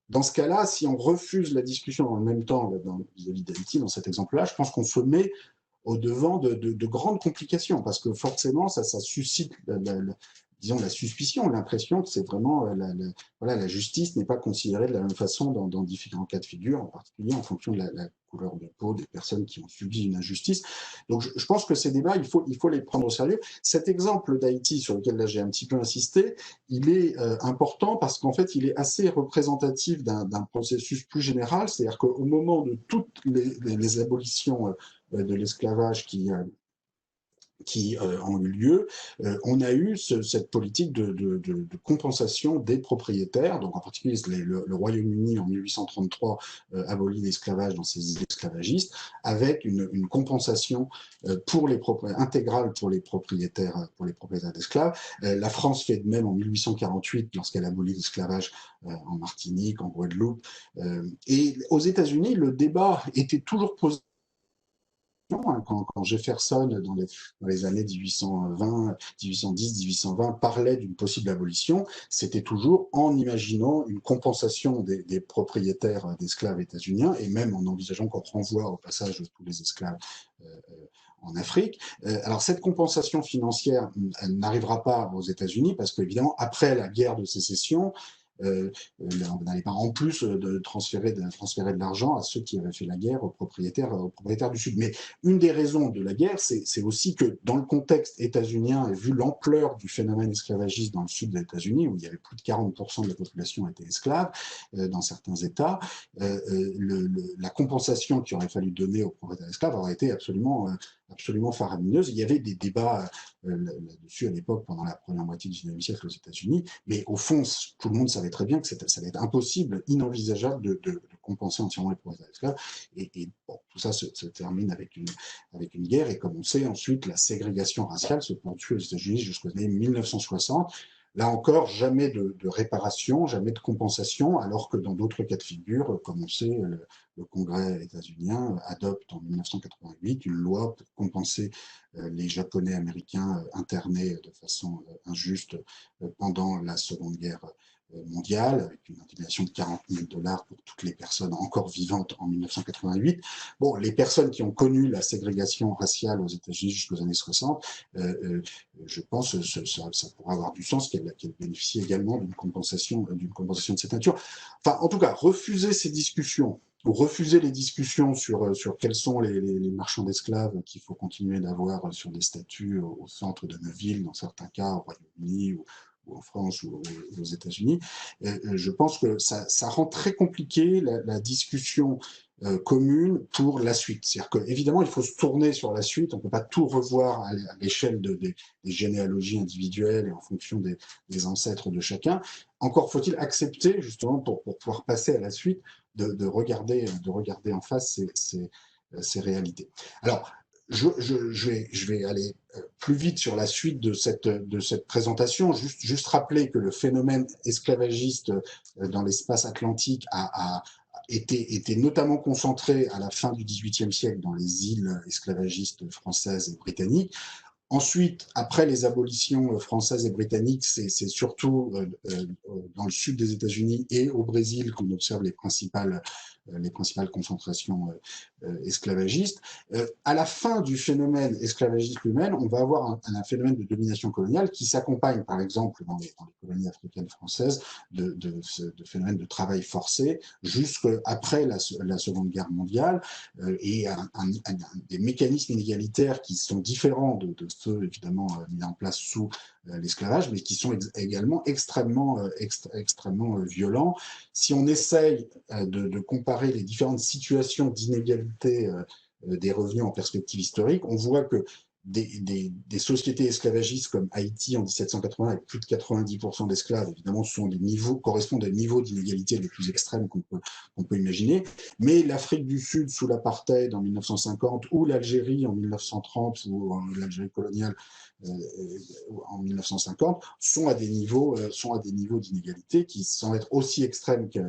dans ce cas-là, si on refuse la discussion en même temps vis-à-vis d'Haïti, dans cet exemple-là, je pense qu'on se met au devant de grandes complications, parce que forcément, ça suscite disons, la suspicion, l'impression que c'est vraiment voilà, la justice n'est pas considérée de la même façon dans différents cas de figure, en particulier en fonction de la couleur de peau des personnes qui ont subi une injustice. Donc je pense que ces débats, il faut les prendre au sérieux. Cet exemple d'Haïti, sur lequel là j'ai un petit peu insisté, il est important parce qu'en fait, il est assez représentatif d'un processus plus général, c'est-à-dire qu'au moment de toutes les abolitions de l'esclavage qui ont eu lieu, on a eu cette politique de compensation des propriétaires. Donc en particulier, le Royaume-Uni en 1833 abolit l'esclavage dans ses îles esclavagistes, avec une compensation intégrale pour les propriétaires d'esclaves. La France fait de même en 1848 lorsqu'elle abolit l'esclavage en Martinique, en Guadeloupe. Et aux États-Unis, le débat était toujours posé. Quand Jefferson, dans les années 1820, 1810, 1820, parlait d'une possible abolition, c'était toujours en imaginant une compensation des propriétaires d'esclaves états-uniens, et même en envisageant qu'on renvoie au passage de tous les esclaves en Afrique. Alors cette compensation financière, elle n'arrivera pas aux États-Unis, parce qu'évidemment, après la guerre de sécession, on n'allait pas en plus de transférer de l'argent à ceux qui avaient fait la guerre aux propriétaires du Sud. Mais une des raisons de la guerre, c'est aussi que dans le contexte états-unien, et vu l'ampleur du phénomène esclavagiste dans le sud des États-Unis, où il y avait plus de 40% de la population était esclave dans certains États, la compensation qu'il aurait fallu donner aux propriétaires esclaves aurait été absolument faramineuse. Il y avait des débats là-dessus à l'époque, pendant la première moitié du XIXe siècle aux États-Unis, mais au fond, tout le monde savait très bien que ça allait être impossible, inenvisageable de compenser entièrement les propriétaires esclaves. Et bon, tout ça se termine avec une guerre, et comme on sait, ensuite, la ségrégation raciale se poursuit aux États-Unis jusqu'aux années 1960. Là encore, jamais de réparation, jamais de compensation, alors que dans d'autres cas de figure, comme on sait, le Congrès états-unien adopte en 1988 une loi pour compenser les Japonais américains internés de façon injuste pendant la Seconde Guerre mondiale, avec une indemnisation de 40 000 $ pour toutes les personnes encore vivantes en 1988. Bon, les personnes qui ont connu la ségrégation raciale aux États-Unis jusqu'aux années 60, je pense que ça pourra avoir du sens qu'elles bénéficient également d'une compensation de cette nature. Enfin, en tout cas, refuser ces discussions, ou refuser les discussions sur quels sont les marchands d'esclaves qu'il faut continuer d'avoir sur des statuts au centre de nos villes, dans certains cas au Royaume-Uni ou en France ou aux États-Unis, je pense que ça rend très compliqué la discussion commune pour la suite. C'est-à-dire qu'évidemment, il faut se tourner sur la suite, on ne peut pas tout revoir à l'échelle des généalogies individuelles et en fonction des ancêtres de chacun. Encore faut-il accepter, justement, pour pouvoir passer à la suite, de regarder en face ces réalités. Alors, je vais aller plus vite sur la suite de cette présentation. Juste rappeler que le phénomène esclavagiste dans l'espace atlantique était notamment concentré à la fin du XVIIIe siècle dans les îles esclavagistes françaises et britanniques. Ensuite, après les abolitions françaises et britanniques, c'est surtout dans le sud des États-Unis et au Brésil qu'on observe les principales concentrations esclavagistes. À la fin du phénomène esclavagiste lui-même, on va avoir un phénomène de domination coloniale qui s'accompagne, par exemple, dans les colonies africaines françaises, de phénomènes de travail forcé jusqu'après la Seconde Guerre mondiale, et des mécanismes inégalitaires qui sont différents de ceux, évidemment, mis en place sous l'esclavage, mais qui sont également extrêmement violents. Si on essaye de comparer les différentes situations d'inégalité des revenus en perspective historique, on voit que des sociétés esclavagistes comme Haïti en 1780 avec plus de 90% d'esclaves, évidemment, correspondent à des niveaux d'inégalité les plus extrêmes qu'on peut imaginer. Mais l'Afrique du Sud sous l'apartheid en 1950 ou l'Algérie en 1930 ou l'Algérie coloniale en 1950 sont à des niveaux d'inégalité qui, sans être aussi extrêmes que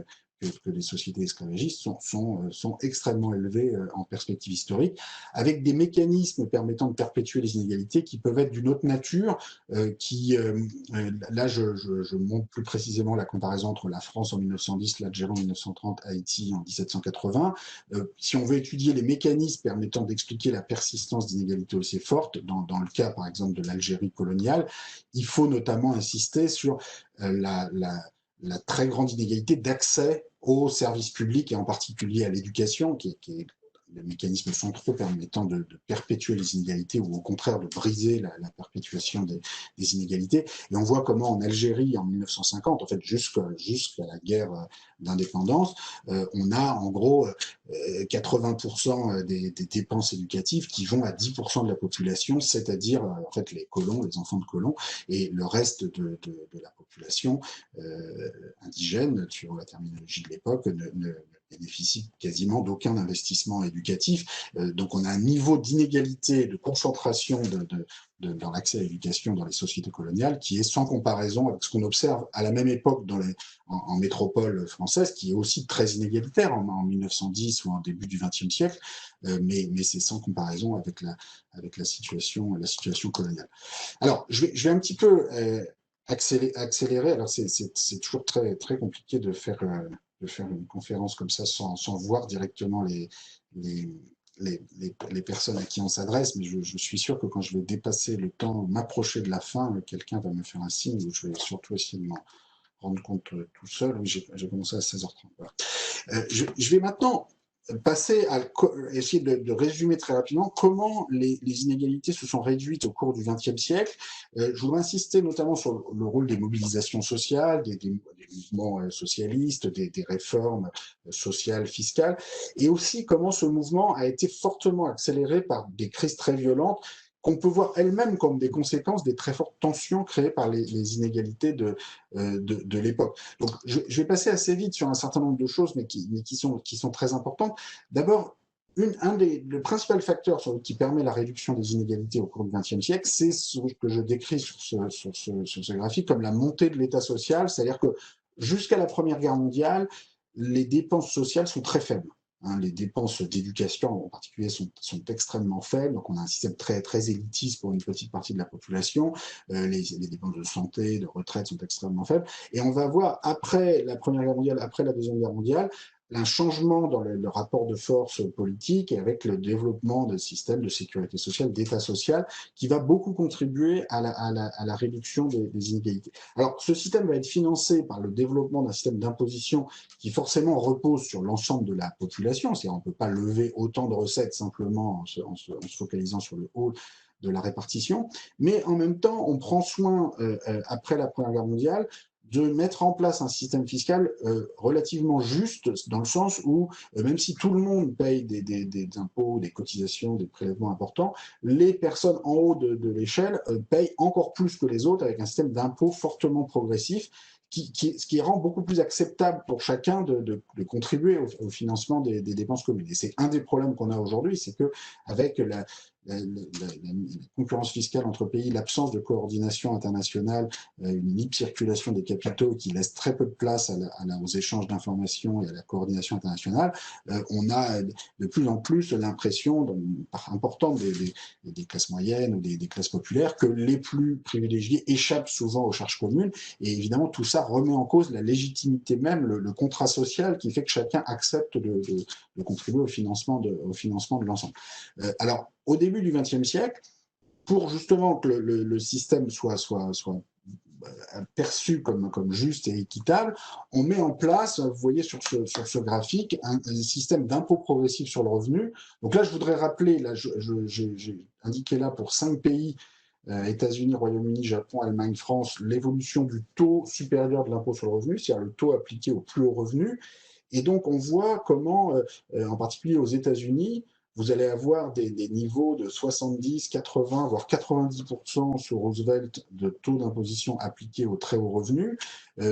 les sociétés esclavagistes, sont extrêmement élevés en perspective historique, avec des mécanismes permettant de perpétuer les inégalités qui peuvent être d'une autre nature, là je montre plus précisément la comparaison entre la France en 1910, l'Algérie en 1930, Haïti en 1780. Si on veut étudier les mécanismes permettant d'expliquer la persistance d'inégalités aussi fortes, dans le cas par exemple de l'Algérie coloniale, il faut notamment insister sur la très grande inégalité d'accès aux services publics et en particulier à l'éducation, qui est le mécanisme centraux permettant de perpétuer les inégalités ou au contraire de briser la perpétuation des inégalités. Et on voit comment en Algérie, en 1950, en fait jusqu'à la guerre d'indépendance, on a en gros 80% des dépenses éducatives qui vont à 10% de la population, c'est-à-dire en fait les colons, les enfants de colons, et le reste de la population indigène, sur la terminologie de l'époque, ne bénéficie quasiment d'aucun investissement éducatif. Donc on a un niveau d'inégalité, de concentration dans l'accès à l'éducation dans les sociétés coloniales qui est sans comparaison avec ce qu'on observe à la même époque en métropole française, qui est aussi très inégalitaire en 1910 ou en début du XXe siècle, mais c'est sans comparaison avec la situation coloniale. Alors, je vais un petit peu accélérer. Alors, c'est toujours très, très compliqué de faire une conférence comme ça sans voir directement les personnes à qui on s'adresse, mais je suis sûr que quand je vais dépasser le temps, m'approcher de la fin, quelqu'un va me faire un signe, ou je vais surtout essayer de m'en rendre compte tout seul. Oui, j'ai commencé à 16h30. Voilà. Je vais maintenant passer à essayer de résumer très rapidement comment les inégalités se sont réduites au cours du XXe siècle. Je voudrais insister notamment sur le rôle des mobilisations sociales, des mouvements socialistes, des réformes sociales, fiscales, et aussi comment ce mouvement a été fortement accéléré par des crises très violentes qu'on peut voir elles-mêmes comme des conséquences des très fortes tensions créées par les inégalités de l'époque. Donc, je vais passer assez vite sur un certain nombre de choses, mais qui sont très importantes. D'abord, le principal facteur qui permet la réduction des inégalités au cours du XXe siècle, c'est ce que je décris sur ce graphique comme la montée de l'État social, c'est-à-dire que jusqu'à la Première Guerre mondiale, les dépenses sociales sont très faibles. Les dépenses d'éducation en particulier sont extrêmement faibles, donc on a un système très, très élitiste pour une petite partie de la population, les dépenses de santé, de retraite sont extrêmement faibles, et on va voir après la Première Guerre mondiale, après la Deuxième Guerre mondiale, un changement dans le rapport de force politique et avec le développement de systèmes de sécurité sociale, d'État social, qui va beaucoup contribuer à la réduction des inégalités. Alors, ce système va être financé par le développement d'un système d'imposition qui forcément repose sur l'ensemble de la population, c'est-à-dire on ne peut pas lever autant de recettes simplement en se focalisant sur le haut de la répartition, mais en même temps, on prend soin, après la Première Guerre mondiale, de mettre en place un système fiscal relativement juste, dans le sens où, même si tout le monde paye des impôts, des cotisations, des prélèvements importants, les personnes en haut de l'échelle payent encore plus que les autres avec un système d'impôts fortement progressif, ce qui rend beaucoup plus acceptable pour chacun de contribuer au financement des dépenses communes. Et c'est un des problèmes qu'on a aujourd'hui, c'est qu'avec la concurrence fiscale entre pays, l'absence de coordination internationale, une libre circulation des capitaux qui laisse très peu de place aux échanges d'informations et à la coordination internationale, on a de plus en plus l'impression, une part importante des classes moyennes ou des classes populaires, que les plus privilégiés échappent souvent aux charges communes. Et évidemment, tout ça remet en cause la légitimité même, le contrat social qui fait que chacun accepte de contribuer au financement de l'ensemble. Alors, au début du XXe siècle, pour justement que le système soit perçu comme juste et équitable, on met en place, vous voyez sur ce graphique, un système d'impôt progressif sur le revenu. Donc là, je voudrais rappeler, là, j'ai indiqué là pour 5 pays, États-Unis, Royaume-Uni, Japon, Allemagne, France, l'évolution du taux supérieur de l'impôt sur le revenu, c'est-à-dire le taux appliqué au plus haut revenu. Et donc, on voit comment, en particulier aux États-Unis, vous allez avoir des niveaux de 70, 80, voire 90% sous Roosevelt de taux d'imposition appliqués aux très hauts revenus.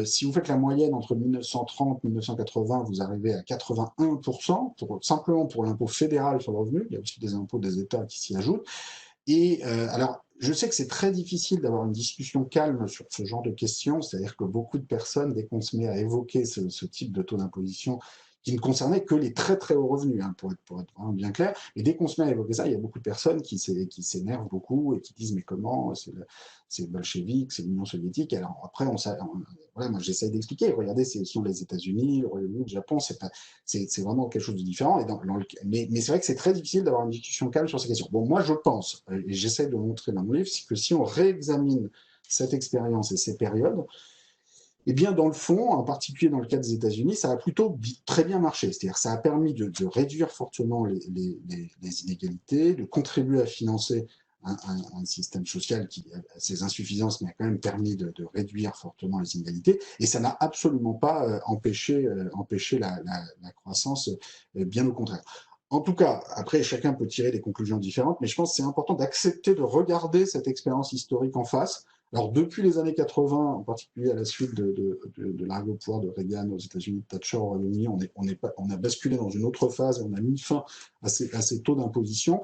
Si vous faites la moyenne entre 1930 et 1980, vous arrivez à 81%, simplement pour l'impôt fédéral sur le revenu. Il y a aussi des impôts des États qui s'y ajoutent. Et alors, je sais que c'est très difficile d'avoir une discussion calme sur ce genre de questions, c'est-à-dire que beaucoup de personnes, dès qu'on se met à évoquer ce type de taux d'imposition, qui ne concernait que les très très hauts revenus, hein, pour être vraiment bien clair, mais dès qu'on se met à évoquer ça, il y a beaucoup de personnes qui s'énervent beaucoup et qui disent mais comment, c'est bolchevique, c'est l'Union soviétique. Alors après, voilà, moi j'essaye d'expliquer, regardez, ce sont les États-Unis, le Royaume-Uni, le Japon, c'est vraiment quelque chose de différent. Mais c'est vrai que c'est très difficile d'avoir une discussion calme sur ces questions. Bon, moi je pense, et j'essaie de le montrer dans mon livre, c'est que si on réexamine cette expérience et ces périodes, eh bien, dans le fond, en particulier dans le cas des États-Unis, ça a plutôt très bien marché. C'est-à-dire ça a permis de réduire fortement les inégalités, de contribuer à financer un système social qui a ses insuffisances, mais a quand même permis de réduire fortement les inégalités. Et ça n'a absolument pas empêché la croissance, bien au contraire. En tout cas, après, chacun peut tirer des conclusions différentes, mais je pense que c'est important d'accepter de regarder cette expérience historique en face. Alors, depuis les années 80, en particulier à la suite de l'arrivée au pouvoir de Reagan aux États-Unis, de Thatcher au Royaume-Uni, on a basculé dans une autre phase et on a mis fin à ces taux d'imposition.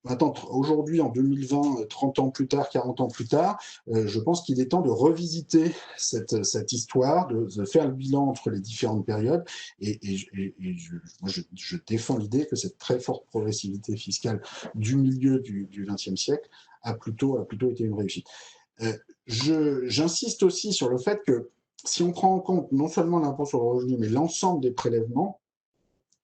Maintenant, aujourd'hui, en 2020, 30 ans plus tard, 40 ans plus tard, je pense qu'il est temps de revisiter cette histoire, de faire le bilan entre les différentes périodes. Moi, je défends l'idée que cette très forte progressivité fiscale du milieu du XXe siècle a plutôt été une réussite. J'insiste aussi sur le fait que si on prend en compte non seulement l'impôt sur le revenu, mais l'ensemble des prélèvements,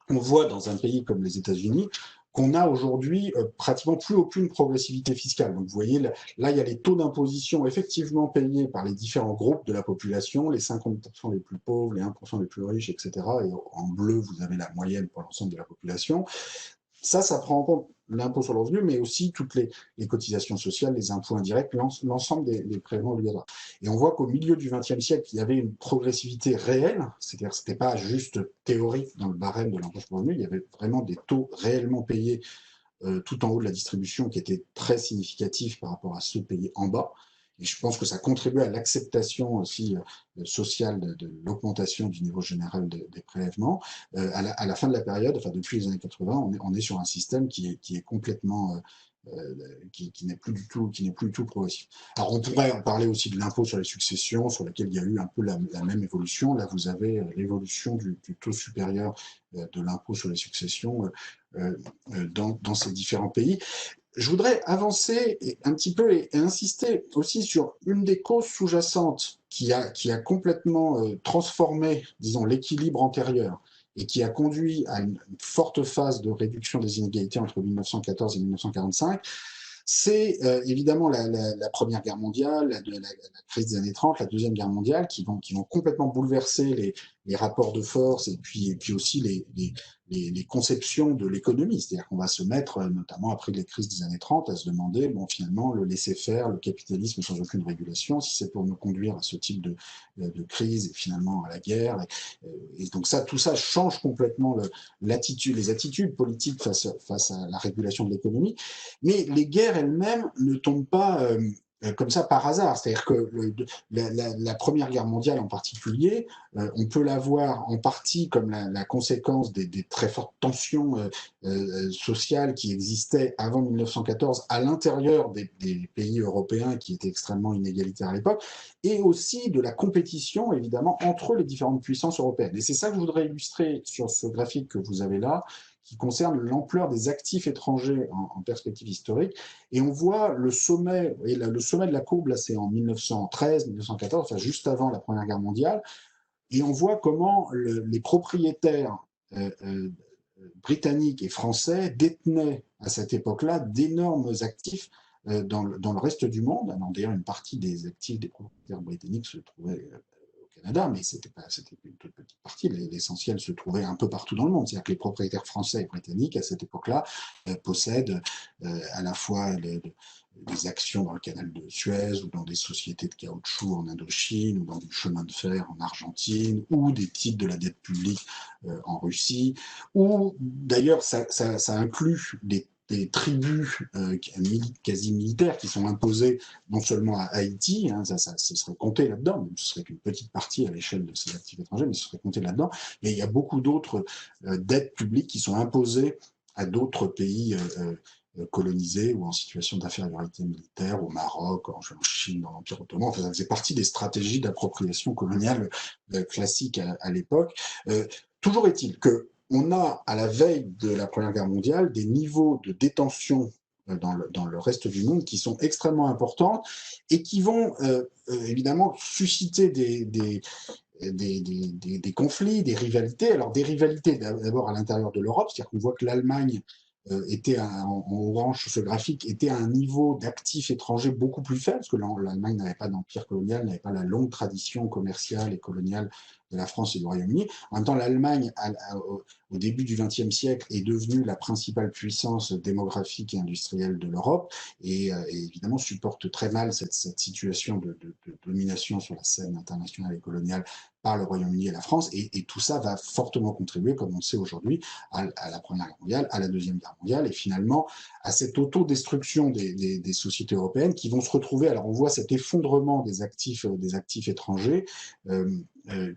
on voit dans un pays comme les États-Unis qu'on a aujourd'hui pratiquement plus aucune progressivité fiscale. Donc vous voyez, là, il y a les taux d'imposition effectivement payés par les différents groupes de la population, les 50% les plus pauvres, les 1% les plus riches, etc. Et en bleu, vous avez la moyenne pour l'ensemble de la population. Ça prend en compte l'impôt sur le revenu, mais aussi toutes les cotisations sociales, les impôts indirects, l'ensemble des prélèvements obligatoires. Et on voit qu'au milieu du XXe siècle, il y avait une progressivité réelle, c'est-à-dire que ce n'était pas juste théorique dans le barème de l'impôt sur le revenu, il y avait vraiment des taux réellement payés tout en haut de la distribution qui étaient très significatifs par rapport à ceux payés en bas. Et je pense que ça contribue à l'acceptation aussi sociale de l'augmentation du niveau général des prélèvements. À la fin de la période, enfin depuis les années 80, on est sur un système qui est complètement qui n'est plus du tout progressif. Alors on pourrait en parler aussi de l'impôt sur les successions, sur lequel il y a eu un peu la même évolution. Là, vous avez l'évolution du taux supérieur de l'impôt sur les successions dans ces différents pays. Je voudrais avancer un petit peu et insister aussi sur une des causes sous-jacentes qui a complètement transformé, disons, l'équilibre antérieur et qui a conduit à une forte phase de réduction des inégalités entre 1914 et 1945. C'est évidemment la Première Guerre mondiale, la crise des années 30, la Deuxième Guerre mondiale, qui vont complètement bouleverser les rapports de force et puis aussi les conceptions de l'économie. C'est-à-dire qu'on va se mettre, notamment après les crises des années 30, à se demander, bon, finalement, le laisser-faire, le capitalisme sans aucune régulation, si c'est pour nous conduire à ce type de crise et finalement à la guerre. Et donc tout ça change complètement les attitudes politiques face à la régulation de l'économie. Mais les guerres elles-mêmes ne tombent pas comme ça par hasard. C'est-à-dire que la Première Guerre mondiale en particulier, on peut la voir en partie comme la conséquence des très fortes tensions sociales qui existaient avant 1914 à l'intérieur des pays européens qui étaient extrêmement inégalitaires à l'époque, et aussi de la compétition, évidemment, entre les différentes puissances européennes. Et c'est ça que je voudrais illustrer sur ce graphique que vous avez là, qui concerne l'ampleur des actifs étrangers en perspective historique. Et on voit le sommet de la courbe, là c'est en 1913, 1914, enfin juste avant la Première Guerre mondiale, et on voit comment les propriétaires britanniques et français détenaient à cette époque-là d'énormes actifs dans le reste du monde. D'ailleurs, une partie des actifs des propriétaires britanniques se trouvait au Canada, mais c'était une toute petite partie. L'essentiel se trouvait un peu partout dans le monde. C'est-à-dire que les propriétaires français et britanniques, à cette époque-là, possèdent à la fois des actions dans le canal de Suez ou dans des sociétés de caoutchouc en Indochine ou dans du chemin de fer en Argentine ou des titres de la dette publique en Russie, ou d'ailleurs ça inclut des tribus quasi militaires qui sont imposées non seulement à Haïti, hein, ce serait compté là-dedans, ce serait qu'une petite partie à l'échelle de ces actifs étrangers, mais ce serait compté là-dedans, mais il y a beaucoup d'autres dettes publiques qui sont imposées à d'autres pays colonisés ou en situation d'infériorité militaire, au Maroc, en Chine, dans l'Empire ottoman. Enfin, ça faisait partie des stratégies d'appropriation coloniale classiques à l'époque. Toujours est-il que on a, à la veille de la Première Guerre mondiale, des niveaux de détention dans le reste du monde qui sont extrêmement importants et qui vont évidemment susciter des conflits, des rivalités. Alors des rivalités d'abord à l'intérieur de l'Europe, c'est-à-dire qu'on voit que l'Allemagne était en orange sur ce graphique, était à un niveau d'actifs étrangers beaucoup plus faible, parce que l'Allemagne n'avait pas d'empire colonial, n'avait pas la longue tradition commerciale et coloniale de la France et du Royaume-Uni. En même temps, l'Allemagne, au début du XXe siècle, est devenue la principale puissance démographique et industrielle de l'Europe, et évidemment supporte très mal cette situation de domination sur la scène internationale et coloniale par le Royaume-Uni et la France, et tout ça va fortement contribuer, comme on le sait aujourd'hui, à la Première Guerre mondiale, à la Deuxième Guerre mondiale, et finalement à cette autodestruction des sociétés européennes qui vont se retrouver. Alors on voit cet effondrement des actifs étrangers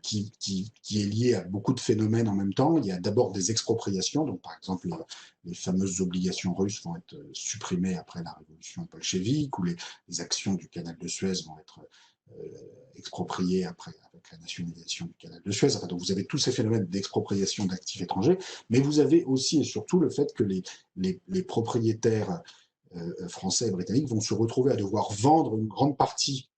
qui est lié à beaucoup de phénomènes en même temps. Il y a d'abord des expropriations, donc par exemple les fameuses obligations russes vont être supprimées après la révolution bolchevique, ou les actions du canal de Suez vont être expropriées après avec la nationalisation du canal de Suez. Enfin, donc vous avez tous ces phénomènes d'expropriation d'actifs étrangers, mais vous avez aussi et surtout le fait que les propriétaires français et britanniques vont se retrouver à devoir vendre une grande partie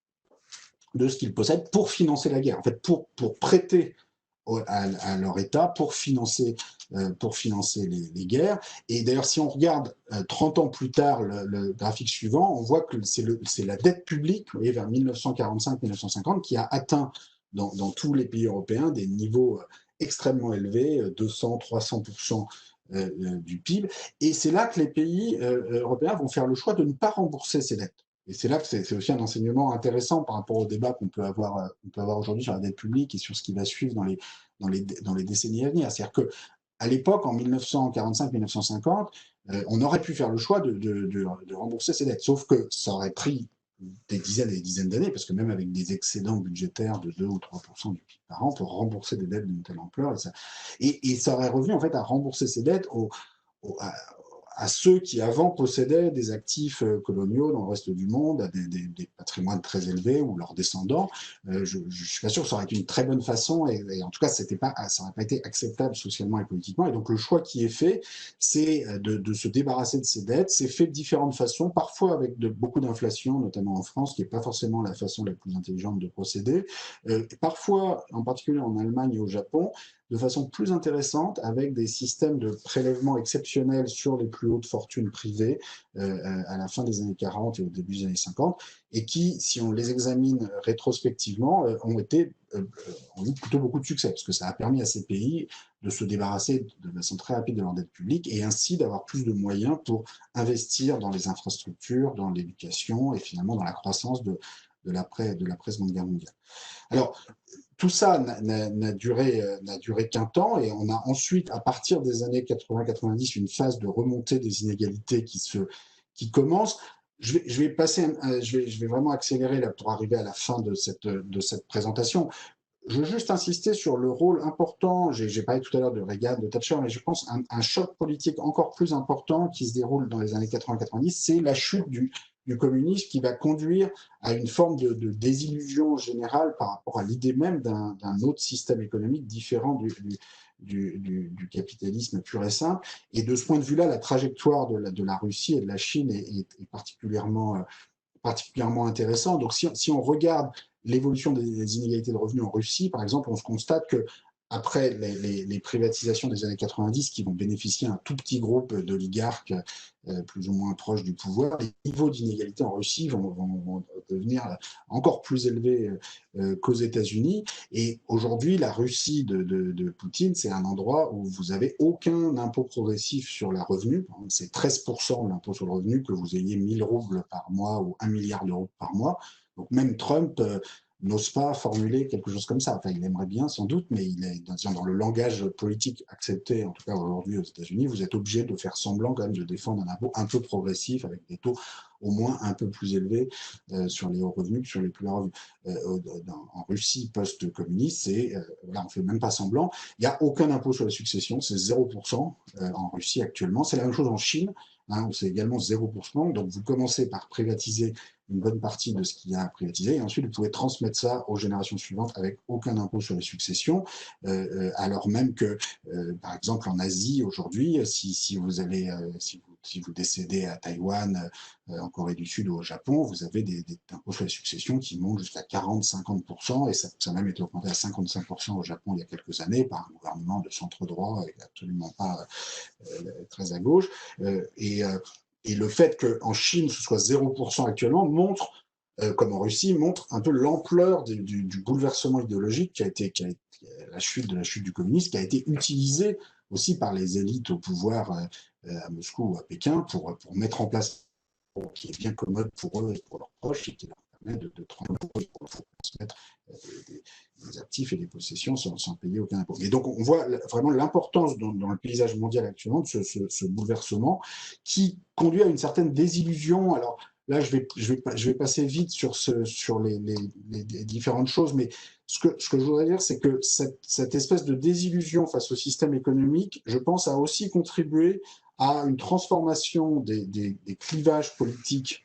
de ce qu'ils possèdent pour financer la guerre, en fait pour prêter à leur État pour financer les guerres. Et d'ailleurs, si on regarde 30 ans plus tard le graphique suivant, on voit que c'est la dette publique, vous voyez, vers 1945-1950, qui a atteint dans tous les pays européens des niveaux extrêmement élevés, 200-300% du PIB. Et c'est là que les pays européens vont faire le choix de ne pas rembourser ces dettes. Et c'est là que c'est aussi un enseignement intéressant par rapport au débat qu'on peut avoir aujourd'hui sur la dette publique et sur ce qui va suivre dans les décennies à venir. C'est-à-dire qu'à l'époque, en 1945-1950, on aurait pu faire le choix de rembourser ces dettes, sauf que ça aurait pris des dizaines et des dizaines d'années, parce que même avec des excédents budgétaires de 2 ou 3% du PIB par an, pour rembourser des dettes d'une telle ampleur, et ça aurait revenu en fait à rembourser ces dettes à ceux qui avant possédaient des actifs coloniaux dans le reste du monde, à des patrimoines très élevés, ou leurs descendants. Je suis pas sûr que ça aurait été une très bonne façon, et en tout cas ça n'aurait pas été acceptable socialement et politiquement. Et donc le choix qui est fait, c'est de se débarrasser de ces dettes. C'est fait de différentes façons, parfois avec beaucoup d'inflation, notamment en France, qui n'est pas forcément la façon la plus intelligente de procéder. Parfois, en particulier en Allemagne et au Japon, de façon plus intéressante, avec des systèmes de prélèvement exceptionnels sur les plus hautes fortunes privées à la fin des années 40 et au début des années 50, et qui, si on les examine rétrospectivement, ont eu plutôt beaucoup de succès, parce que ça a permis à ces pays de se débarrasser de façon très rapide de leur dette publique, et ainsi d'avoir plus de moyens pour investir dans les infrastructures, dans l'éducation, et finalement dans la croissance de l'après-Seconde Guerre mondiale. Alors, tout ça n'a duré qu'un temps, et on a ensuite, à partir des années 80-90, une phase de remontée des inégalités qui commence. Je vais vraiment accélérer là pour arriver à la fin de cette présentation. Je veux juste insister sur le rôle important, j'ai parlé tout à l'heure de Reagan, de Thatcher, mais je pense un choc politique encore plus important qui se déroule dans les années 80-90, c'est la chute du communisme, qui va conduire à une forme de désillusion générale par rapport à l'idée même d'un autre système économique différent du capitalisme pur et simple. Et de ce point de vue-là, la trajectoire de la Russie et de la Chine est particulièrement intéressante. Donc si on regarde l'évolution des inégalités de revenus en Russie, par exemple, on se constate que après les privatisations des années 90 qui vont bénéficier à un tout petit groupe d'oligarques plus ou moins proches du pouvoir, les niveaux d'inégalité en Russie vont devenir encore plus élevés qu'aux États-Unis. Et aujourd'hui, la Russie de Poutine, c'est un endroit où vous n'avez aucun impôt progressif sur la revenu. C'est 13% l'impôt sur le revenu, que vous ayez 1000 roubles par mois ou 1 milliard d'euros par mois. Donc même Trump n'ose pas formuler quelque chose comme ça. Enfin, il aimerait bien sans doute, mais il est dans le langage politique accepté, en tout cas aujourd'hui aux États-Unis, vous êtes obligé de faire semblant quand même de défendre un impôt un peu progressif avec des taux au moins un peu plus élevés sur les hauts revenus que sur les plus bas revenus. En Russie post-communiste, voilà, on ne fait même pas semblant. Il n'y a aucun impôt sur la succession, c'est 0% en Russie actuellement. C'est la même chose en Chine, où c'est également 0%. Donc vous commencez par privatiser une bonne partie de ce qu'il y a à privatiser, et ensuite vous pouvez transmettre ça aux générations suivantes avec aucun impôt sur les successions, alors même que, par exemple, en Asie aujourd'hui, si vous décédez à Taïwan, en Corée du Sud ou au Japon, vous avez des impôts sur les successions qui montent jusqu'à 40-50%, et ça a même été augmenté à 55% au Japon il y a quelques années par un gouvernement de centre droit et absolument pas très à gauche. Et le fait qu'en Chine, ce soit 0% actuellement, montre, comme en Russie, montre un peu l'ampleur du bouleversement idéologique qui a été la chute du communisme, qui a été utilisé aussi par les élites au pouvoir à Moscou ou à Pékin pour mettre en place qui est bien commode pour eux et pour leurs proches, et qui leur permet de transmettre des actifs et des possessions sans payer aucun impôt. Et donc on voit vraiment l'importance dans le paysage mondial actuellement de ce bouleversement qui conduit à une certaine désillusion. Alors là, je vais passer vite sur les différentes choses, mais ce que je voudrais dire, c'est que cette espèce de désillusion face au système économique, je pense, a aussi contribué à une transformation des clivages politiques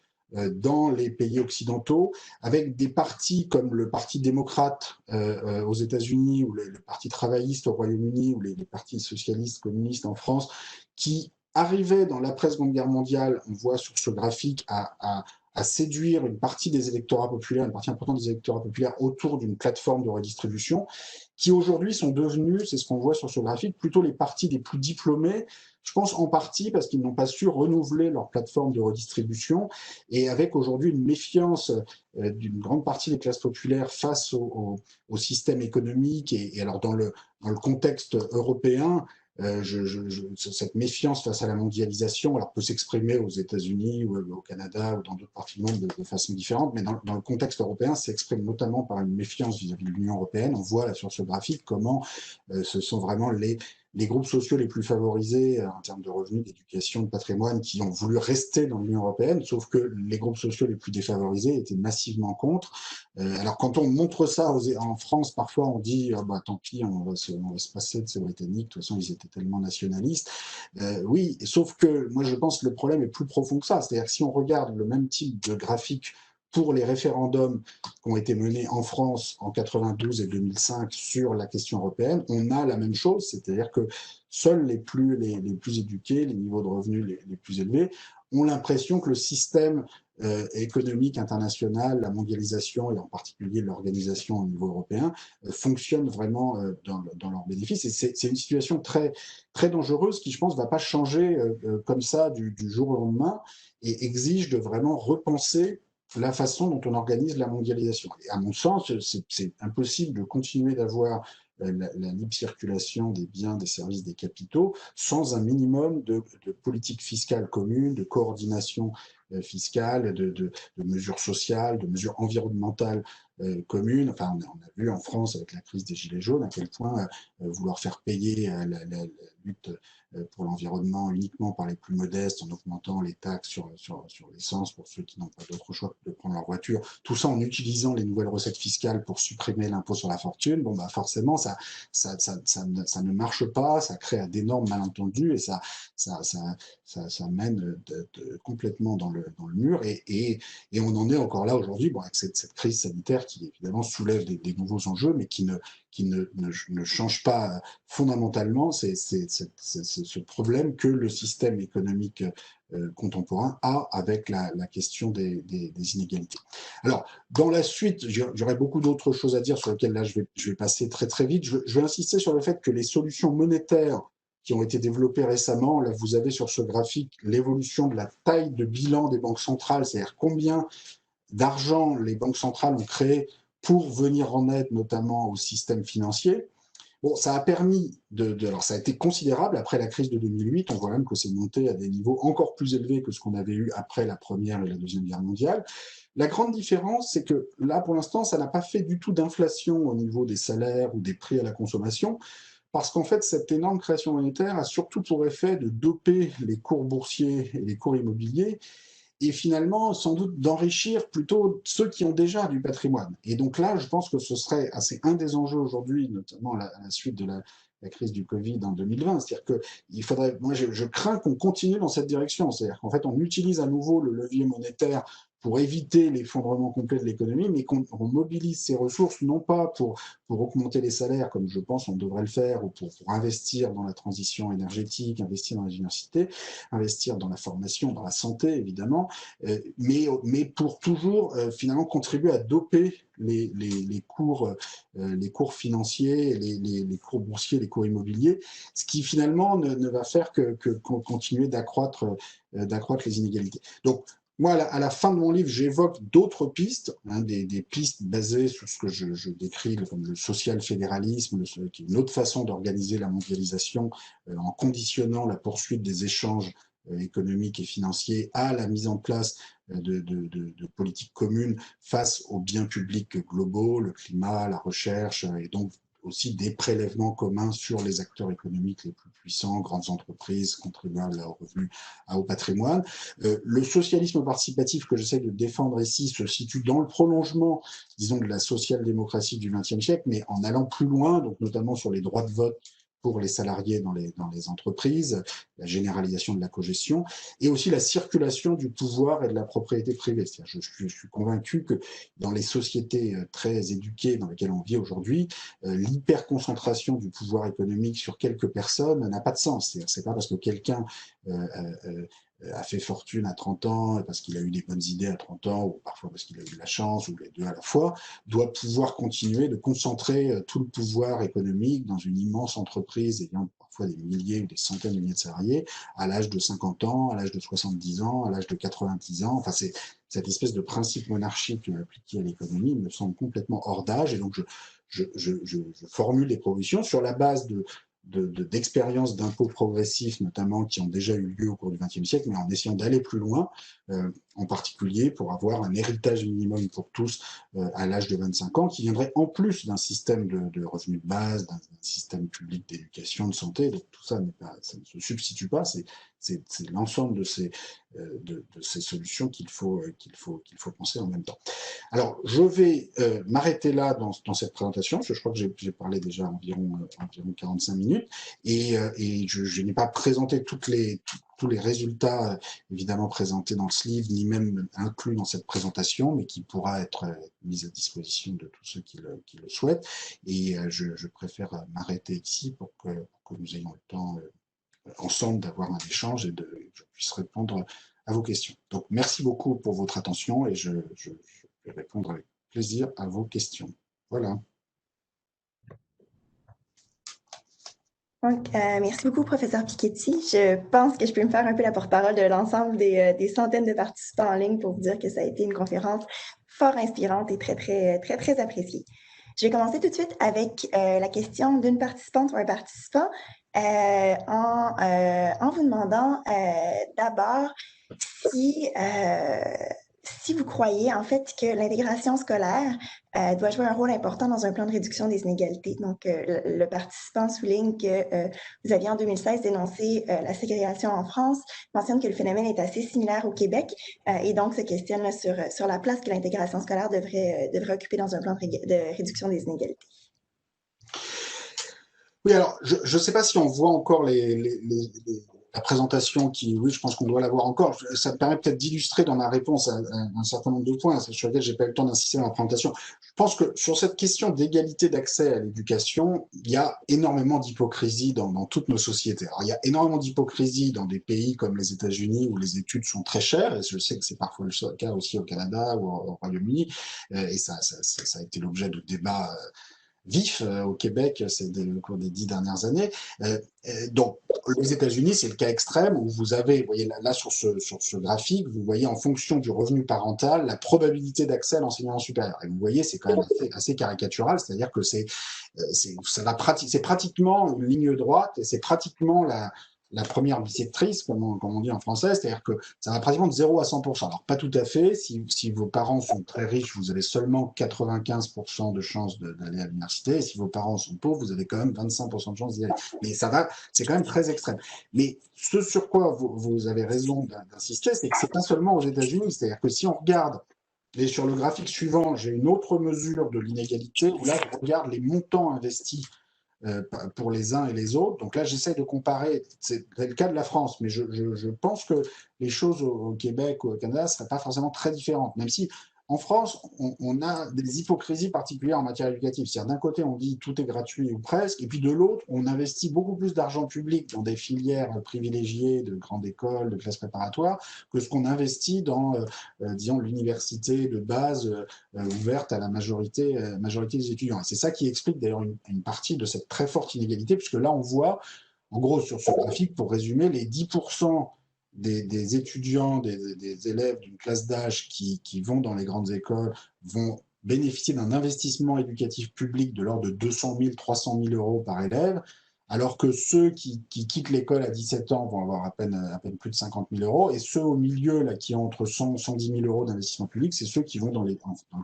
dans les pays occidentaux, avec des partis comme le Parti démocrate aux États-Unis, ou le Parti travailliste au Royaume-Uni, ou les partis socialistes communistes en France, qui arrivaient dans l'après-Seconde Guerre mondiale, on voit sur ce graphique, à séduire une partie des électorats populaires, une partie importante des électorats populaires autour d'une plateforme de redistribution, qui aujourd'hui sont devenus, c'est ce qu'on voit sur ce graphique, plutôt les partis les plus diplômés. Je pense en partie parce qu'ils n'ont pas su renouveler leur plateforme de redistribution, et avec aujourd'hui une méfiance d'une grande partie des classes populaires face au système économique, et alors dans le contexte européen, cette méfiance face à la mondialisation alors peut s'exprimer aux États-Unis ou au Canada ou dans d'autres parties du monde de façon différente, mais dans le contexte européen, s'exprime notamment par une méfiance vis-à-vis de l'Union européenne. On voit là sur ce graphique comment ce sont vraiment les groupes sociaux les plus favorisés en termes de revenus, d'éducation, de patrimoine, qui ont voulu rester dans l'Union européenne, sauf que les groupes sociaux les plus défavorisés étaient massivement contre. Alors quand on montre ça en France, parfois on dit oh, bah, tant pis, on va se passer de ces Britanniques, de toute façon ils étaient tellement nationalistes. Oui, sauf que moi je pense que le problème est plus profond que ça. C'est-à-dire que si on regarde le même type de graphique pour les référendums qui ont été menés en France en 92 et 2005 sur la question européenne, on a la même chose, c'est-à-dire que seuls les plus éduqués, les niveaux de revenus les plus élevés, ont l'impression que le système économique international, la mondialisation et en particulier l'organisation au niveau européen fonctionne vraiment dans leur bénéfice. Et c'est une situation très, très dangereuse qui, je pense, ne va pas changer comme ça du jour au lendemain, et exige de vraiment repenser la façon dont on organise la mondialisation. Et à mon sens, c'est impossible de continuer d'avoir la libre circulation des biens, des services, des capitaux sans un minimum de politique fiscale commune, de coordination fiscale, de mesures sociales, de mesures environnementales communes. Enfin, on a vu en France avec la crise des Gilets jaunes à quel point vouloir faire payer la lutte pour l'environnement uniquement par les plus modestes, en augmentant les taxes sur l'essence pour ceux qui n'ont pas d'autre choix que de prendre leur voiture, tout ça en utilisant les nouvelles recettes fiscales pour supprimer l'impôt sur la fortune, bon, bah forcément, ça ne marche pas, ça crée d'énormes malentendus, et ça mène complètement dans le mur, et on en est encore là aujourd'hui, bon, avec cette crise sanitaire qui évidemment soulève des nouveaux enjeux, mais qui ne change pas fondamentalement ce problème que le système économique contemporain a avec la question des inégalités. Alors, dans la suite, j'aurais beaucoup d'autres choses à dire sur lesquelles là je vais passer très très vite. Je vais insister sur le fait que les solutions monétaires qui ont été développées récemment, là vous avez sur ce graphique l'évolution de la taille de bilan des banques centrales, c'est-à-dire combien d'argent les banques centrales ont créé pour venir en aide notamment au système financier. Bon, ça a permis alors ça a été considérable après la crise de 2008. On voit même que c'est monté à des niveaux encore plus élevés que ce qu'on avait eu après la Première et la Deuxième Guerre mondiale. La grande différence, c'est que là, pour l'instant, ça n'a pas fait du tout d'inflation au niveau des salaires ou des prix à la consommation, parce qu'en fait, cette énorme création monétaire a surtout pour effet de doper les cours boursiers et les cours immobiliers, et finalement, sans doute, d'enrichir plutôt ceux qui ont déjà du patrimoine. Et donc là, je pense que ce serait un des enjeux aujourd'hui, notamment à la suite de la crise du Covid en 2020. C'est-à-dire qu'il faudrait, moi, je crains qu'on continue dans cette direction. C'est-à-dire qu'en fait, on utilise à nouveau le levier monétaire pour éviter l'effondrement complet de l'économie, mais qu'on mobilise ces ressources non pas pour augmenter les salaires, comme je pense on devrait le faire, ou pour investir dans la transition énergétique, investir dans les universités, investir dans la formation, dans la santé, évidemment, mais pour toujours finalement contribuer à doper les cours financiers, les cours boursiers, les cours immobiliers, ce qui finalement ne va faire que continuer d'accroître les inégalités. Donc, moi, à la fin de mon livre, j'évoque d'autres pistes, des pistes basées sur ce que je décris comme le social-fédéralisme, qui est une autre façon d'organiser la mondialisation en conditionnant la poursuite des échanges économiques et financiers à la mise en place de politiques communes face aux biens publics globaux, le climat, la recherche, et donc aussi des prélèvements communs sur les acteurs économiques les plus puissants, grandes entreprises, contribuables aux revenus, au patrimoine. Le socialisme participatif que j'essaie de défendre ici se situe dans le prolongement, disons, de la social-démocratie du XXe siècle, mais en allant plus loin, donc notamment sur les droits de vote pour les salariés dans les entreprises, la généralisation de la cogestion, et aussi la circulation du pouvoir et de la propriété privée. Je suis convaincu que dans les sociétés très éduquées dans lesquelles on vit aujourd'hui, l'hyperconcentration du pouvoir économique sur quelques personnes n'a pas de sens. C'est pas parce que quelqu'un a fait fortune à 30 ans, parce qu'il a eu des bonnes idées à 30 ans, ou parfois parce qu'il a eu de la chance, ou les deux à la fois, doit pouvoir continuer de concentrer tout le pouvoir économique dans une immense entreprise ayant parfois des milliers ou des centaines de milliers de salariés, à l'âge de 50 ans, à l'âge de 70 ans, à l'âge de 90 ans. Enfin, c'est cette espèce de principe monarchique appliqué à l'économie me semble complètement hors d'âge, et donc je formule des propositions sur la base d'expériences d'impôts progressifs, notamment, qui ont déjà eu lieu au cours du XXe siècle, mais en essayant d'aller plus loin, en particulier pour avoir un héritage minimum pour tous à l'âge de 25 ans, qui viendrait en plus d'un système de revenus de base, d'un système public d'éducation, de santé. Donc tout ça, ça ne se substitue pas, c'est l'ensemble de ces solutions qu'il faut penser en même temps. Alors, je vais m'arrêter là dans cette présentation, parce que je crois que j'ai parlé déjà environ 45 minutes, et je n'ai pas présenté tous les résultats, évidemment présentés dans ce livre, ni même inclus dans cette présentation, mais qui pourra être mis à disposition de tous ceux qui le souhaitent. Et je préfère m'arrêter ici pour que nous ayons le temps ensemble d'avoir un échange et que je puisse répondre à vos questions. Donc, merci beaucoup pour votre attention, et je vais répondre avec plaisir à vos questions. Voilà. Donc, merci beaucoup, professeur Piketty. Je pense que je peux me faire un peu la porte-parole de l'ensemble des centaines de participants en ligne pour vous dire que ça a été une conférence fort inspirante et très appréciée. Je vais commencer tout de suite avec la question d'une participante ou un participant en vous demandant d'abord si vous croyez en fait que l'intégration scolaire doit jouer un rôle important dans un plan de réduction des inégalités. Donc, le participant souligne que vous aviez en 2016 dénoncé la ségrégation en France, mentionne que le phénomène est assez similaire au Québec et donc se questionne là, sur la place que l'intégration scolaire devrait occuper dans un plan de réduction des inégalités. Oui, alors, je ne sais pas si on voit encore la présentation qui, oui, je pense qu'on doit l'avoir encore. Ça me permet peut-être d'illustrer dans ma réponse à un certain nombre de points sur lesquels j'ai pas eu le temps d'insister dans la présentation. Je pense que sur cette question d'égalité d'accès à l'éducation, il y a énormément d'hypocrisie dans toutes nos sociétés. Alors, il y a énormément d'hypocrisie dans des pays comme les États-Unis où les études sont très chères, et je sais que c'est parfois le cas aussi au Canada ou au Royaume-Uni, et ça a été l'objet de débats vif au Québec au cours des 10 dernières années. Donc, les États-Unis, c'est le cas extrême où vous avez, vous voyez là sur ce graphique, vous voyez en fonction du revenu parental la probabilité d'accès à l'enseignement supérieur. Et vous voyez, c'est quand même assez caricatural, c'est-à-dire que c'est pratiquement une ligne droite et c'est pratiquement la première bisectrice, comme on dit en français, c'est-à-dire que ça va pratiquement de 0 à 100%. Alors, pas tout à fait. Si vos parents sont très riches, vous avez seulement 95% de chances d'aller à l'université. Et si vos parents sont pauvres, vous avez quand même 25% de chances d'y aller. Mais c'est quand même très extrême. Mais ce sur quoi vous avez raison d'insister, c'est que c'est pas seulement aux États-Unis. C'est-à-dire que si on regarde, et sur le graphique suivant, j'ai une autre mesure de l'inégalité où là, je regarde les montants investis pour les uns et les autres. Donc là, j'essaie de comparer, c'est le cas de la France, mais je pense que les choses au Québec ou au Canada ne seraient pas forcément très différentes, même si en France, on a des hypocrisies particulières en matière éducative. C'est-à-dire d'un côté, on dit tout est gratuit ou presque, et puis de l'autre, on investit beaucoup plus d'argent public dans des filières privilégiées de grandes écoles, de classes préparatoires, que ce qu'on investit dans, disons, l'université de base ouverte à la majorité des étudiants. Et c'est ça qui explique d'ailleurs une partie de cette très forte inégalité, puisque là, on voit, en gros, sur ce graphique, pour résumer, les 10% des étudiants, des élèves d'une classe d'âge qui vont dans les grandes écoles vont bénéficier d'un investissement éducatif public de l'ordre de 200 000, 300 000 euros par élève, alors que ceux qui quittent l'école à 17 ans vont avoir à peine plus de 50 000 euros, et ceux au milieu, là, qui ont entre 100 et 110 000 euros d'investissement public, c'est ceux qui vont dans le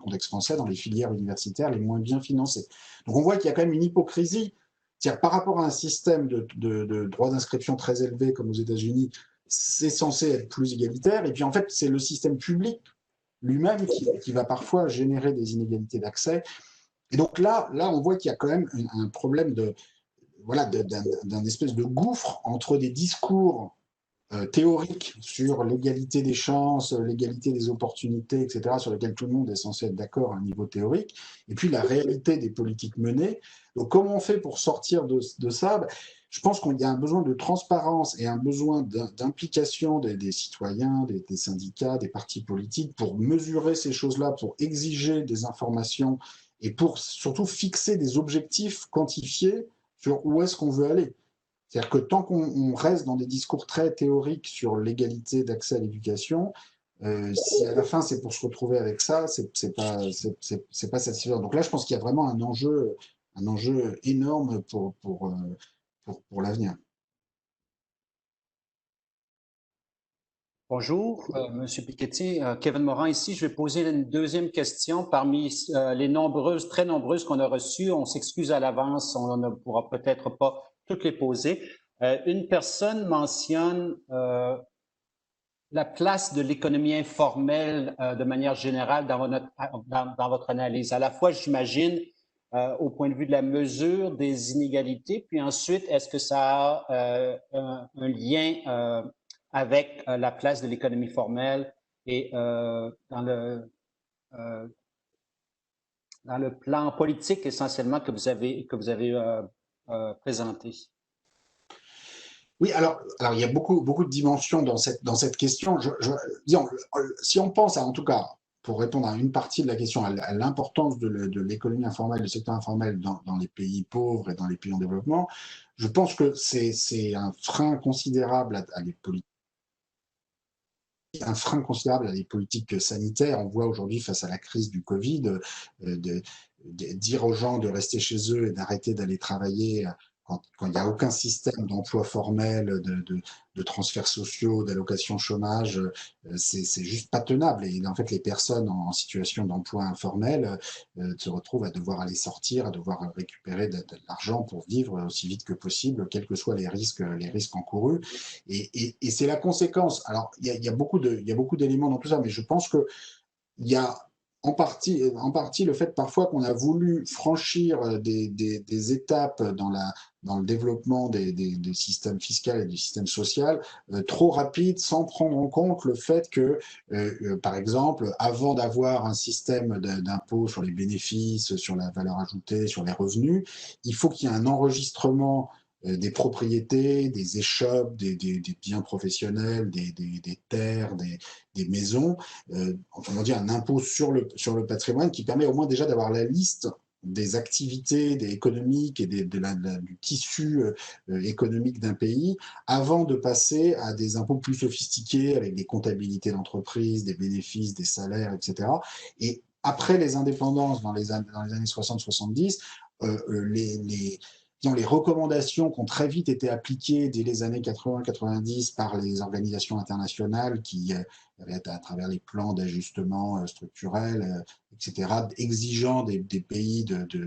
contexte français, dans les filières universitaires les moins bien financées. Donc on voit qu'il y a quand même une hypocrisie. C'est-à-dire par rapport à un système de droits d'inscription très élevé comme aux États-Unis, c'est censé être plus égalitaire, et puis en fait, c'est le système public lui-même qui va parfois générer des inégalités d'accès. Et donc là, on voit qu'il y a quand même un problème d'un espèce de gouffre entre des discours théoriques sur l'égalité des chances, l'égalité des opportunités, etc., sur lesquels tout le monde est censé être d'accord à un niveau théorique, et puis la réalité des politiques menées. Donc comment on fait pour sortir de ça? Je pense qu'il y a un besoin de transparence et un besoin d'implication des citoyens, des syndicats, des partis politiques pour mesurer ces choses-là, pour exiger des informations et pour surtout fixer des objectifs quantifiés sur où est-ce qu'on veut aller. C'est-à-dire que tant qu'on reste dans des discours très théoriques sur l'égalité d'accès à l'éducation, si à la fin c'est pour se retrouver avec ça, c'est pas satisfaisant. Donc là, je pense qu'il y a vraiment un enjeu énorme pour l'avenir. Bonjour, Monsieur Piketty. Kevin Morin ici. Je vais poser une deuxième question parmi les très nombreuses qu'on a reçues. On s'excuse à l'avance, on ne pourra peut-être pas toutes les poser. Une personne mentionne la place de l'économie informelle de manière générale dans votre analyse. À la fois, j'imagine, au point de vue de la mesure des inégalités, puis ensuite, est-ce que ça a un lien avec la place de l'économie formelle et dans le plan politique essentiellement que vous avez présenté? Oui, alors il y a beaucoup de dimensions dans cette question. Disons, si on pense en tout cas, pour répondre à une partie de la question, à l'importance de l'économie informelle, du secteur informel dans les pays pauvres et dans les pays en développement, je pense que c'est un frein considérable à des politiques. Un frein considérable à des politiques sanitaires. On voit aujourd'hui, face à la crise du Covid, dire aux gens de rester chez eux et d'arrêter d'aller travailler quand il n'y a aucun système d'emploi formel, de transferts sociaux, d'allocations chômage, c'est juste pas tenable. Et en fait, les personnes en situation d'emploi informel se retrouvent à devoir aller sortir, à devoir récupérer de l'argent pour vivre aussi vite que possible, quels que soient les risques encourus. Et c'est la conséquence. Alors, il y a beaucoup d'éléments dans tout ça, mais je pense que il y a en partie le fait parfois qu'on a voulu franchir des étapes dans dans le développement des systèmes fiscaux et du système social trop rapide sans prendre en compte le fait que, par exemple, avant d'avoir un système d'impôt sur les bénéfices, sur la valeur ajoutée, sur les revenus, il faut qu'il y ait un enregistrement des propriétés, des échoppes, des biens professionnels, des terres, des maisons, on dit un impôt sur le patrimoine qui permet au moins déjà d'avoir la liste des activités économiques et du tissu économique d'un pays avant de passer à des impôts plus sophistiqués avec des comptabilités d'entreprise, des bénéfices, des salaires, etc. Et après les indépendances dans les années 60-70, les recommandations qui ont très vite été appliquées dès les années 80-90 par les organisations internationales qui à travers les plans d'ajustement structurel, etc., exigeant des pays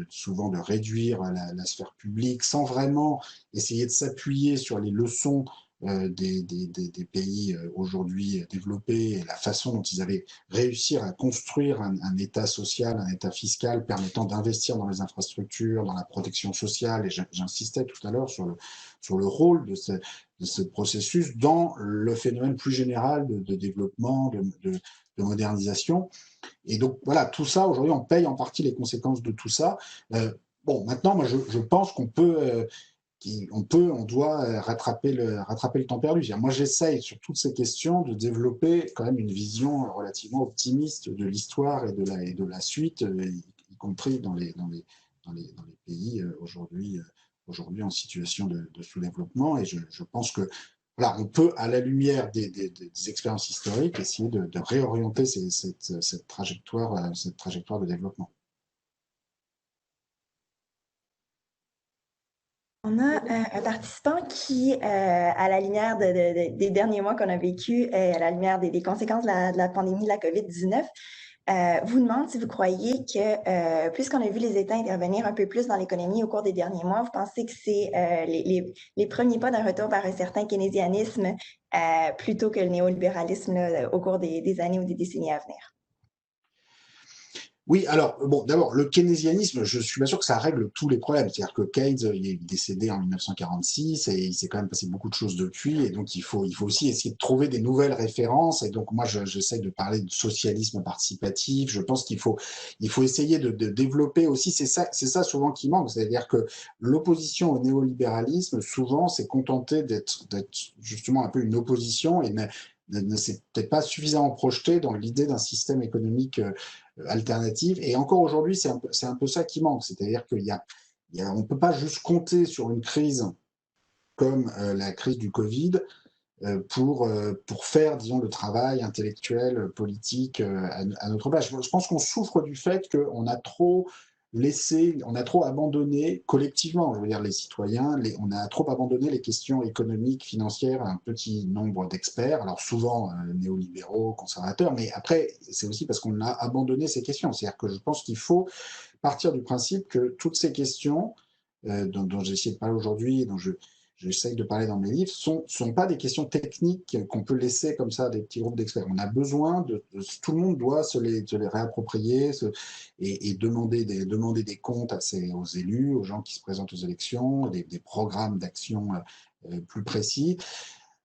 souvent de réduire la sphère publique sans vraiment essayer de s'appuyer sur les leçons des pays aujourd'hui développés et la façon dont ils avaient réussi à construire un État social, un État fiscal permettant d'investir dans les infrastructures, dans la protection sociale. Et j'insistais tout à l'heure sur le rôle de ce processus dans le phénomène plus général de développement, de modernisation. Et donc, voilà, tout ça, aujourd'hui, on paye en partie les conséquences de tout ça. Bon, maintenant, moi, je pense qu'on peut... on doit rattraper le temps perdu. Moi, j'essaye sur toutes ces questions de développer quand même une vision relativement optimiste de l'histoire et de la suite, y compris dans les pays aujourd'hui en situation de sous-développement. Et je pense que voilà, on peut, à la lumière des expériences historiques, essayer de réorienter cette trajectoire de développement. On a un participant qui, à la lumière des derniers mois qu'on a vécu, à la lumière des conséquences de la pandémie de la COVID-19, vous demande si vous croyez que, puisqu'on a vu les États intervenir un peu plus dans l'économie au cours des derniers mois, vous pensez que c'est les premiers pas d'un retour vers un certain keynésianisme plutôt que le néolibéralisme là, au cours des années ou des décennies à venir? Oui, alors, bon, d'abord, le keynésianisme, je suis pas sûr que ça règle tous les problèmes. C'est-à-dire que Keynes, il est décédé en 1946 et il s'est quand même passé beaucoup de choses depuis. Et donc, il faut aussi essayer de trouver des nouvelles références. Et donc, moi, j'essaie de parler de socialisme participatif. Je pense qu'il faut essayer de développer aussi. C'est ça souvent qui manque. C'est-à-dire que l'opposition au néolibéralisme, souvent, s'est contentée d'être justement un peu une opposition et ne s'est peut-être pas suffisamment projeté dans l'idée d'un système économique alternative. Et encore aujourd'hui, c'est un peu ça qui manque. C'est-à-dire qu'on ne peut pas juste compter sur une crise comme la crise du Covid pour faire, disons, le travail intellectuel, politique à notre place. Je pense qu'on souffre du fait qu'on a trop on a trop abandonné collectivement, je veux dire les citoyens, on a trop abandonné les questions économiques, financières à un petit nombre d'experts, alors souvent néolibéraux, conservateurs, mais après, c'est aussi parce qu'on a abandonné ces questions. C'est-à-dire que je pense qu'il faut partir du principe que toutes ces questions dont j'ai essayé de parler aujourd'hui, dont j'essaye de parler dans mes livres, sont pas des questions techniques qu'on peut laisser comme ça à des petits groupes d'experts. On a besoin tout le monde doit se les réapproprier et demander des comptes aux élus, aux gens qui se présentent aux élections, des programmes d'action plus précis.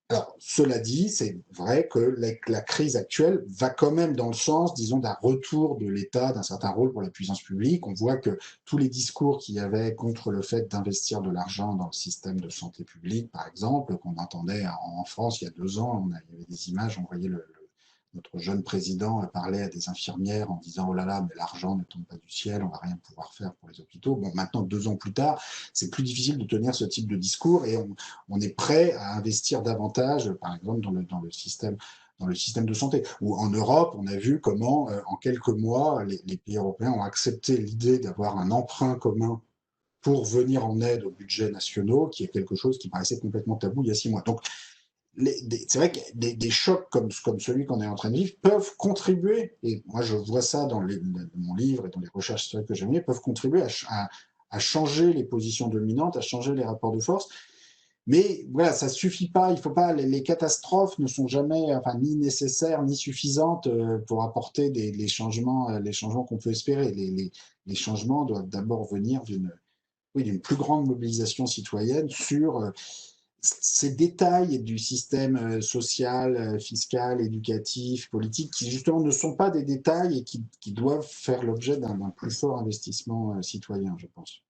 Alors, cela dit, c'est vrai que la crise actuelle va quand même dans le sens, disons, d'un retour de l'État, d'un certain rôle pour la puissance publique. On voit que tous les discours qu'il y avait contre le fait d'investir de l'argent dans le système de santé publique, par exemple, qu'on entendait en France il y a 2 ans, il y avait des images, on voyait notre jeune président parlait à des infirmières en disant « Oh là là, mais l'argent ne tombe pas du ciel, on va rien pouvoir faire pour les hôpitaux ». Bon, maintenant, 2 ans plus tard, c'est plus difficile de tenir ce type de discours et on est prêt à investir davantage, par exemple, dans le système de santé. Ou en Europe, on a vu comment, en quelques mois, les pays européens ont accepté l'idée d'avoir un emprunt commun pour venir en aide aux budgets nationaux, qui est quelque chose qui paraissait complètement tabou il y a 6 mois. Donc, c'est vrai que des chocs comme celui qu'on est en train de vivre peuvent contribuer, et moi je vois ça dans mon livre et dans les recherches historiques que j'ai menées, peuvent contribuer à changer les positions dominantes, à changer les rapports de force. Mais voilà, ça suffit pas. Il faut pas. Les catastrophes ne sont jamais, enfin, ni nécessaires ni suffisantes pour apporter les changements qu'on peut espérer. Les changements doivent d'abord venir oui, d'une plus grande mobilisation citoyenne sur ces détails du système social, fiscal, éducatif, politique, qui justement ne sont pas des détails et qui doivent faire l'objet d'un plus fort investissement citoyen, je pense.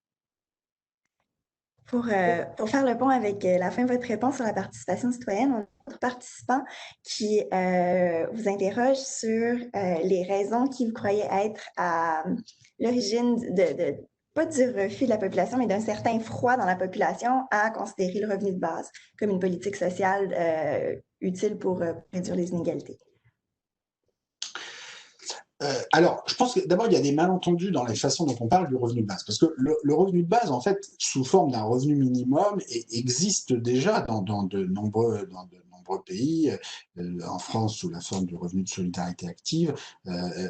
Pour faire le pont avec la fin de votre réponse sur la participation citoyenne, on a un autre participant qui vous interroge sur les raisons qui vous croyez être à l'origine pas du refus de la population, mais d'un certain froid dans la population à considérer le revenu de base comme une politique sociale utile pour réduire les inégalités. Alors, je pense que d'abord, il y a des malentendus dans la façon dont on parle du revenu de base. Parce que le revenu de base, en fait, sous forme d'un revenu minimum, existe déjà dans de nombreux pays, en France sous la forme du revenu de solidarité active.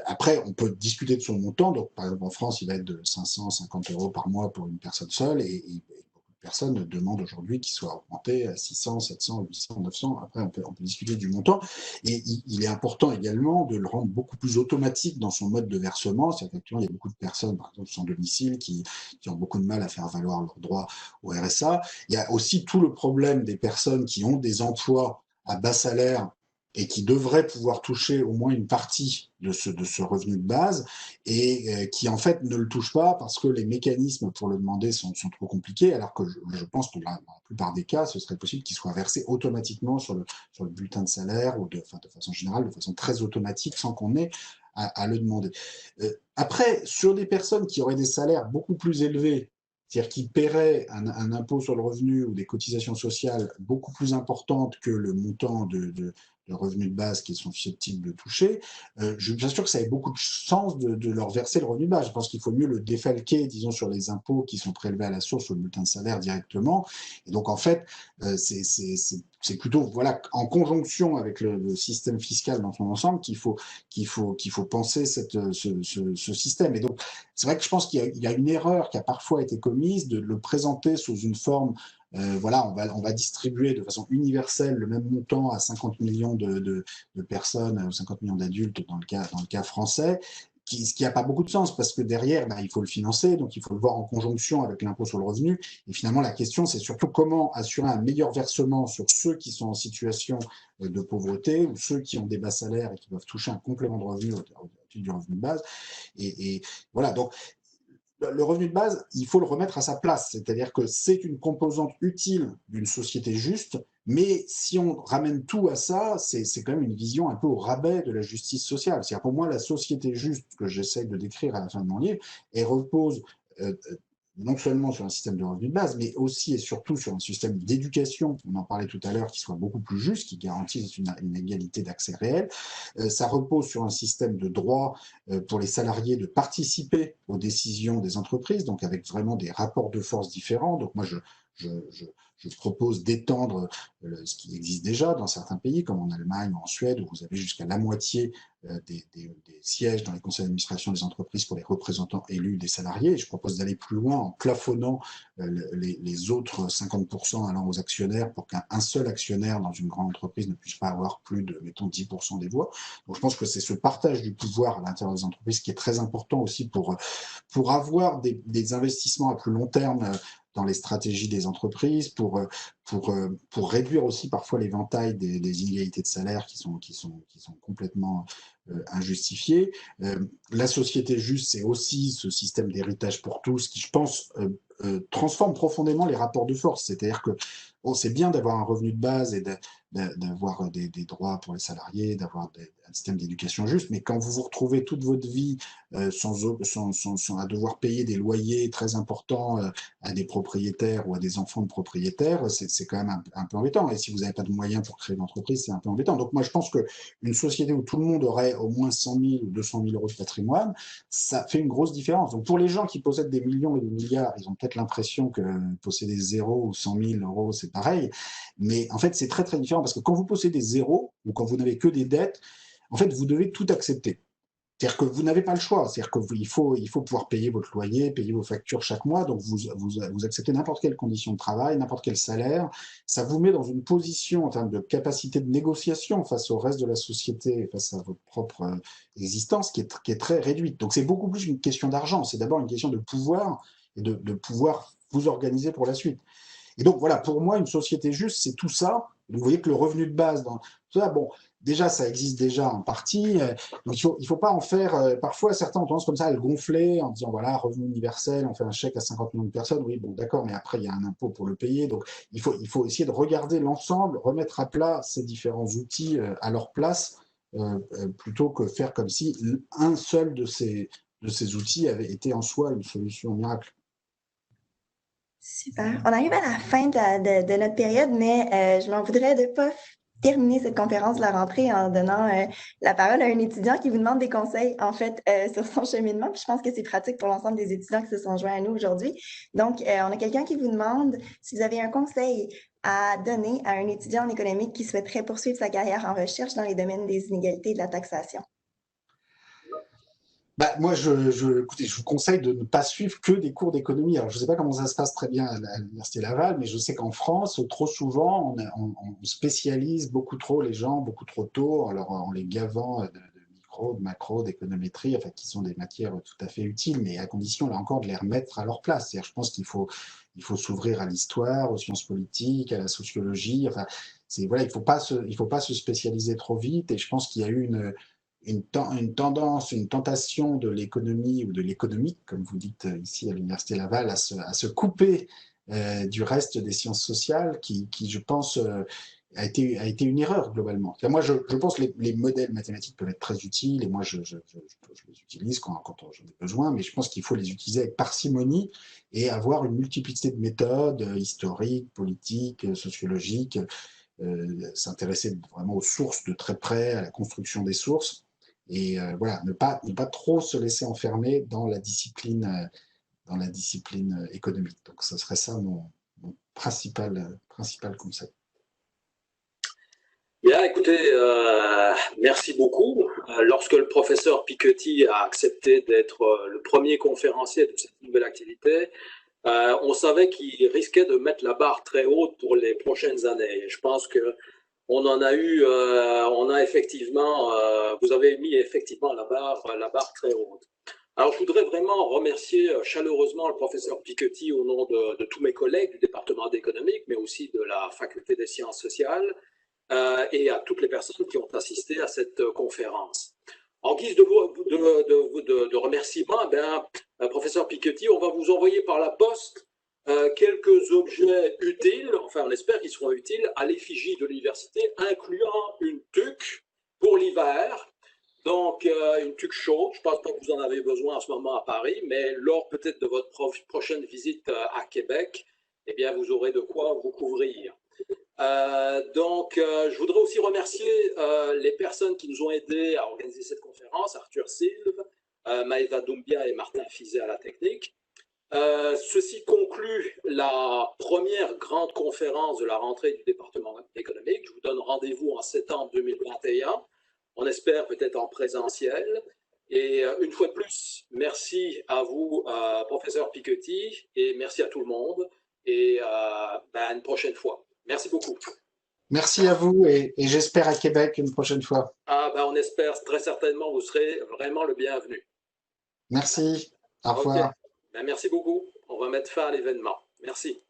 Après, on peut discuter de son montant. Donc, par exemple, en France, il va être de 550 € par mois pour une personne seule et beaucoup de personnes demandent aujourd'hui qu'il soit augmenté à 600, 700, 800, 900. Après, on peut discuter du montant. Et il est important également de le rendre beaucoup plus automatique dans son mode de versement. C'est-à-dire qu'actuellement, il y a beaucoup de personnes, par exemple, sans domicile, qui ont beaucoup de mal à faire valoir leurs droits au RSA. Il y a aussi tout le problème des personnes qui ont des emplois à bas salaire et qui devraient pouvoir toucher au moins une partie de ce revenu de base et qui en fait ne le touchent pas parce que les mécanismes pour le demander sont trop compliqués, alors que je pense que dans la plupart des cas, ce serait possible qu'il soit versé automatiquement sur le bulletin de salaire ou de façon générale, de façon très automatique, sans qu'on ait à le demander. Après, sur des personnes qui auraient des salaires beaucoup plus élevés, c'est-à-dire qui paieraient un impôt sur le revenu ou des cotisations sociales beaucoup plus importantes que le montant de revenus de base qu'ils sont susceptibles de toucher, je suis bien sûr que ça ait beaucoup de sens de leur verser le revenu de base. Je pense qu'il faut mieux le défalquer, disons, sur les impôts qui sont prélevés à la source au bulletin de salaire directement. Et donc, en fait, c'est plutôt, voilà, en conjonction avec le système fiscal dans son ensemble qu'il faut penser ce système. Et donc, c'est vrai que je pense qu'il y a une erreur qui a parfois été commise de le présenter sous une forme voilà, on va distribuer de façon universelle le même montant à 50 millions de personnes, 50 millions d'adultes dans le cas français, ce qui n'a pas beaucoup de sens parce que derrière, il faut le financer, donc il faut le voir en conjonction avec l'impôt sur le revenu. Et finalement, la question, c'est surtout comment assurer un meilleur versement sur ceux qui sont en situation de pauvreté ou ceux qui ont des bas salaires et qui doivent toucher un complément de revenu au-dessus du revenu de base. Et voilà, donc le revenu de base, il faut le remettre à sa place. C'est-à-dire que c'est une composante utile d'une société juste, mais si on ramène tout à ça, c'est quand même une vision un peu au rabais de la justice sociale. C'est-à-dire pour moi, la société juste que j'essaie de décrire à la fin de mon livre, elle repose non seulement sur un système de revenu de base, mais aussi et surtout sur un système d'éducation, on en parlait tout à l'heure, qui soit beaucoup plus juste, qui garantisse une égalité d'accès réel. Ça repose sur un système de droit pour les salariés de participer aux décisions des entreprises, donc avec vraiment des rapports de force différents. Donc moi, je propose d'étendre ce qui existe déjà dans certains pays, comme en Allemagne ou en Suède, où vous avez jusqu'à la moitié des sièges dans les conseils d'administration des entreprises pour les représentants élus des salariés. Et je propose d'aller plus loin en plafonnant les autres 50% allant aux actionnaires pour qu'un seul actionnaire dans une grande entreprise ne puisse pas avoir plus de, mettons, 10% des voix. Donc je pense que c'est ce partage du pouvoir à l'intérieur des entreprises qui est très important aussi pour avoir des investissements à plus long terme dans les stratégies des entreprises, pour réduire aussi parfois l'éventail des inégalités de salaire qui sont complètement injustifiées. La société juste, c'est aussi ce système d'héritage pour tous qui, je pense, transforme profondément les rapports de force. C'est-à-dire que bon, c'est bien d'avoir un revenu de base et d'avoir des droits pour les salariés, d'avoir un système d'éducation juste, mais quand vous vous retrouvez toute votre vie à devoir payer des loyers très importants à des propriétaires ou à des enfants de propriétaires, c'est quand même un peu embêtant. Et si vous n'avez pas de moyens pour créer une entreprise, c'est un peu embêtant. Donc moi, je pense qu'une société où tout le monde aurait au moins 100 000 ou 200 000 € de patrimoine, ça fait une grosse différence. Donc pour les gens qui possèdent des millions et des milliards, ils ont peut-être l'impression que posséder 0 ou 100 000 €, c'est pareil. Mais en fait, c'est très, très différent parce que quand vous possédez 0 ou quand vous n'avez que des dettes, en fait, vous devez tout accepter. C'est-à-dire que vous n'avez pas le choix. C'est-à-dire qu'il faut pouvoir payer votre loyer, payer vos factures chaque mois. Donc, vous acceptez n'importe quelle condition de travail, n'importe quel salaire. Ça vous met dans une position en termes de capacité de négociation face au reste de la société, face à votre propre existence, qui est très réduite. Donc, c'est beaucoup plus une question d'argent. C'est d'abord une question de pouvoir et de pouvoir vous organiser pour la suite. Et donc, voilà, pour moi, une société juste, c'est tout ça. Vous voyez que le revenu de base, dans tout ça, bon, déjà, ça existe déjà en partie. Donc, il faut pas en faire. Parfois, certains ont tendance comme ça à le gonfler en disant, voilà, revenu universel, on fait un chèque à 50 millions de personnes. Oui, bon, d'accord, mais après, il y a un impôt pour le payer. Donc, il faut essayer de regarder l'ensemble, remettre à plat ces différents outils à leur place, plutôt que faire comme si un seul de ces outils avait été en soi une solution miracle. Super. On arrive à la fin de notre période, mais je m'en voudrais de ne pas terminer cette conférence de la rentrée en donnant la parole à un étudiant qui vous demande des conseils, en fait, sur son cheminement. Puis je pense que c'est pratique pour l'ensemble des étudiants qui se sont joints à nous aujourd'hui. Donc, on a quelqu'un qui vous demande si vous avez un conseil à donner à un étudiant en économie qui souhaiterait poursuivre sa carrière en recherche dans les domaines des inégalités et de la taxation. Bah, moi, écoutez, je vous conseille de ne pas suivre que des cours d'économie. Alors, je ne sais pas comment ça se passe très bien à l'Université Laval, mais je sais qu'en France, trop souvent, on spécialise beaucoup trop les gens, beaucoup trop tôt, alors en les gavant de micro, de macro, d'économétrie, enfin, qui sont des matières tout à fait utiles, mais à condition, là encore, de les remettre à leur place. C'est-à-dire, je pense qu'il faut s'ouvrir à l'histoire, aux sciences politiques, à la sociologie. Enfin, voilà, il faut pas se spécialiser trop vite. Et je pense qu'il y a eu une tendance, une tentation de l'économie ou de l'économique, comme vous dites ici à l'Université Laval, à se couper du reste des sciences sociales, qui je pense, a été une erreur globalement. Enfin, moi, je pense que les modèles mathématiques peuvent être très utiles, et moi, je les utilise quand j'en ai besoin, mais je pense qu'il faut les utiliser avec parcimonie et avoir une multiplicité de méthodes historiques, politiques, sociologiques, s'intéresser vraiment aux sources de très près, à la construction des sources. Et voilà, ne pas trop se laisser enfermer dans la discipline économique. Donc, ce serait ça mon principal conseil. Bien, écoutez, merci beaucoup. Lorsque le professeur Piketty a accepté d'être le premier conférencier de cette nouvelle activité, on savait qu'il risquait de mettre la barre très haute pour les prochaines années. Je pense que on en a eu, on a effectivement, vous avez mis effectivement la barre très haute. Alors, je voudrais vraiment remercier chaleureusement le professeur Piketty au nom de tous mes collègues du département d'économique, mais aussi de la faculté des sciences sociales, et à toutes les personnes qui ont assisté à cette conférence. En guise de remerciement, professeur Piketty, on va vous envoyer par la poste quelques objets utiles, enfin on espère qu'ils seront utiles, à l'effigie de l'université, incluant une tuque pour l'hiver, donc une tuque chaude. Je ne pense pas que vous en avez besoin en ce moment à Paris, mais lors peut-être de votre prochaine visite à Québec, eh bien vous aurez de quoi vous couvrir. Je voudrais aussi remercier les personnes qui nous ont aidés à organiser cette conférence, Arthur Silve, Maëva Doumbia et Martin Fizet à la technique. Ceci conclut la première grande conférence de la rentrée du département économique. Je vous donne rendez-vous en septembre 2021. On espère peut-être en présentiel. Et une fois de plus, merci à vous, professeur Piketty, et merci à tout le monde. Et une prochaine fois. Merci beaucoup. Merci à vous, et j'espère à Québec une prochaine fois. On espère très certainement, vous serez vraiment le bienvenu. Merci. Au revoir. Okay. Merci beaucoup. On va mettre fin à l'événement. Merci.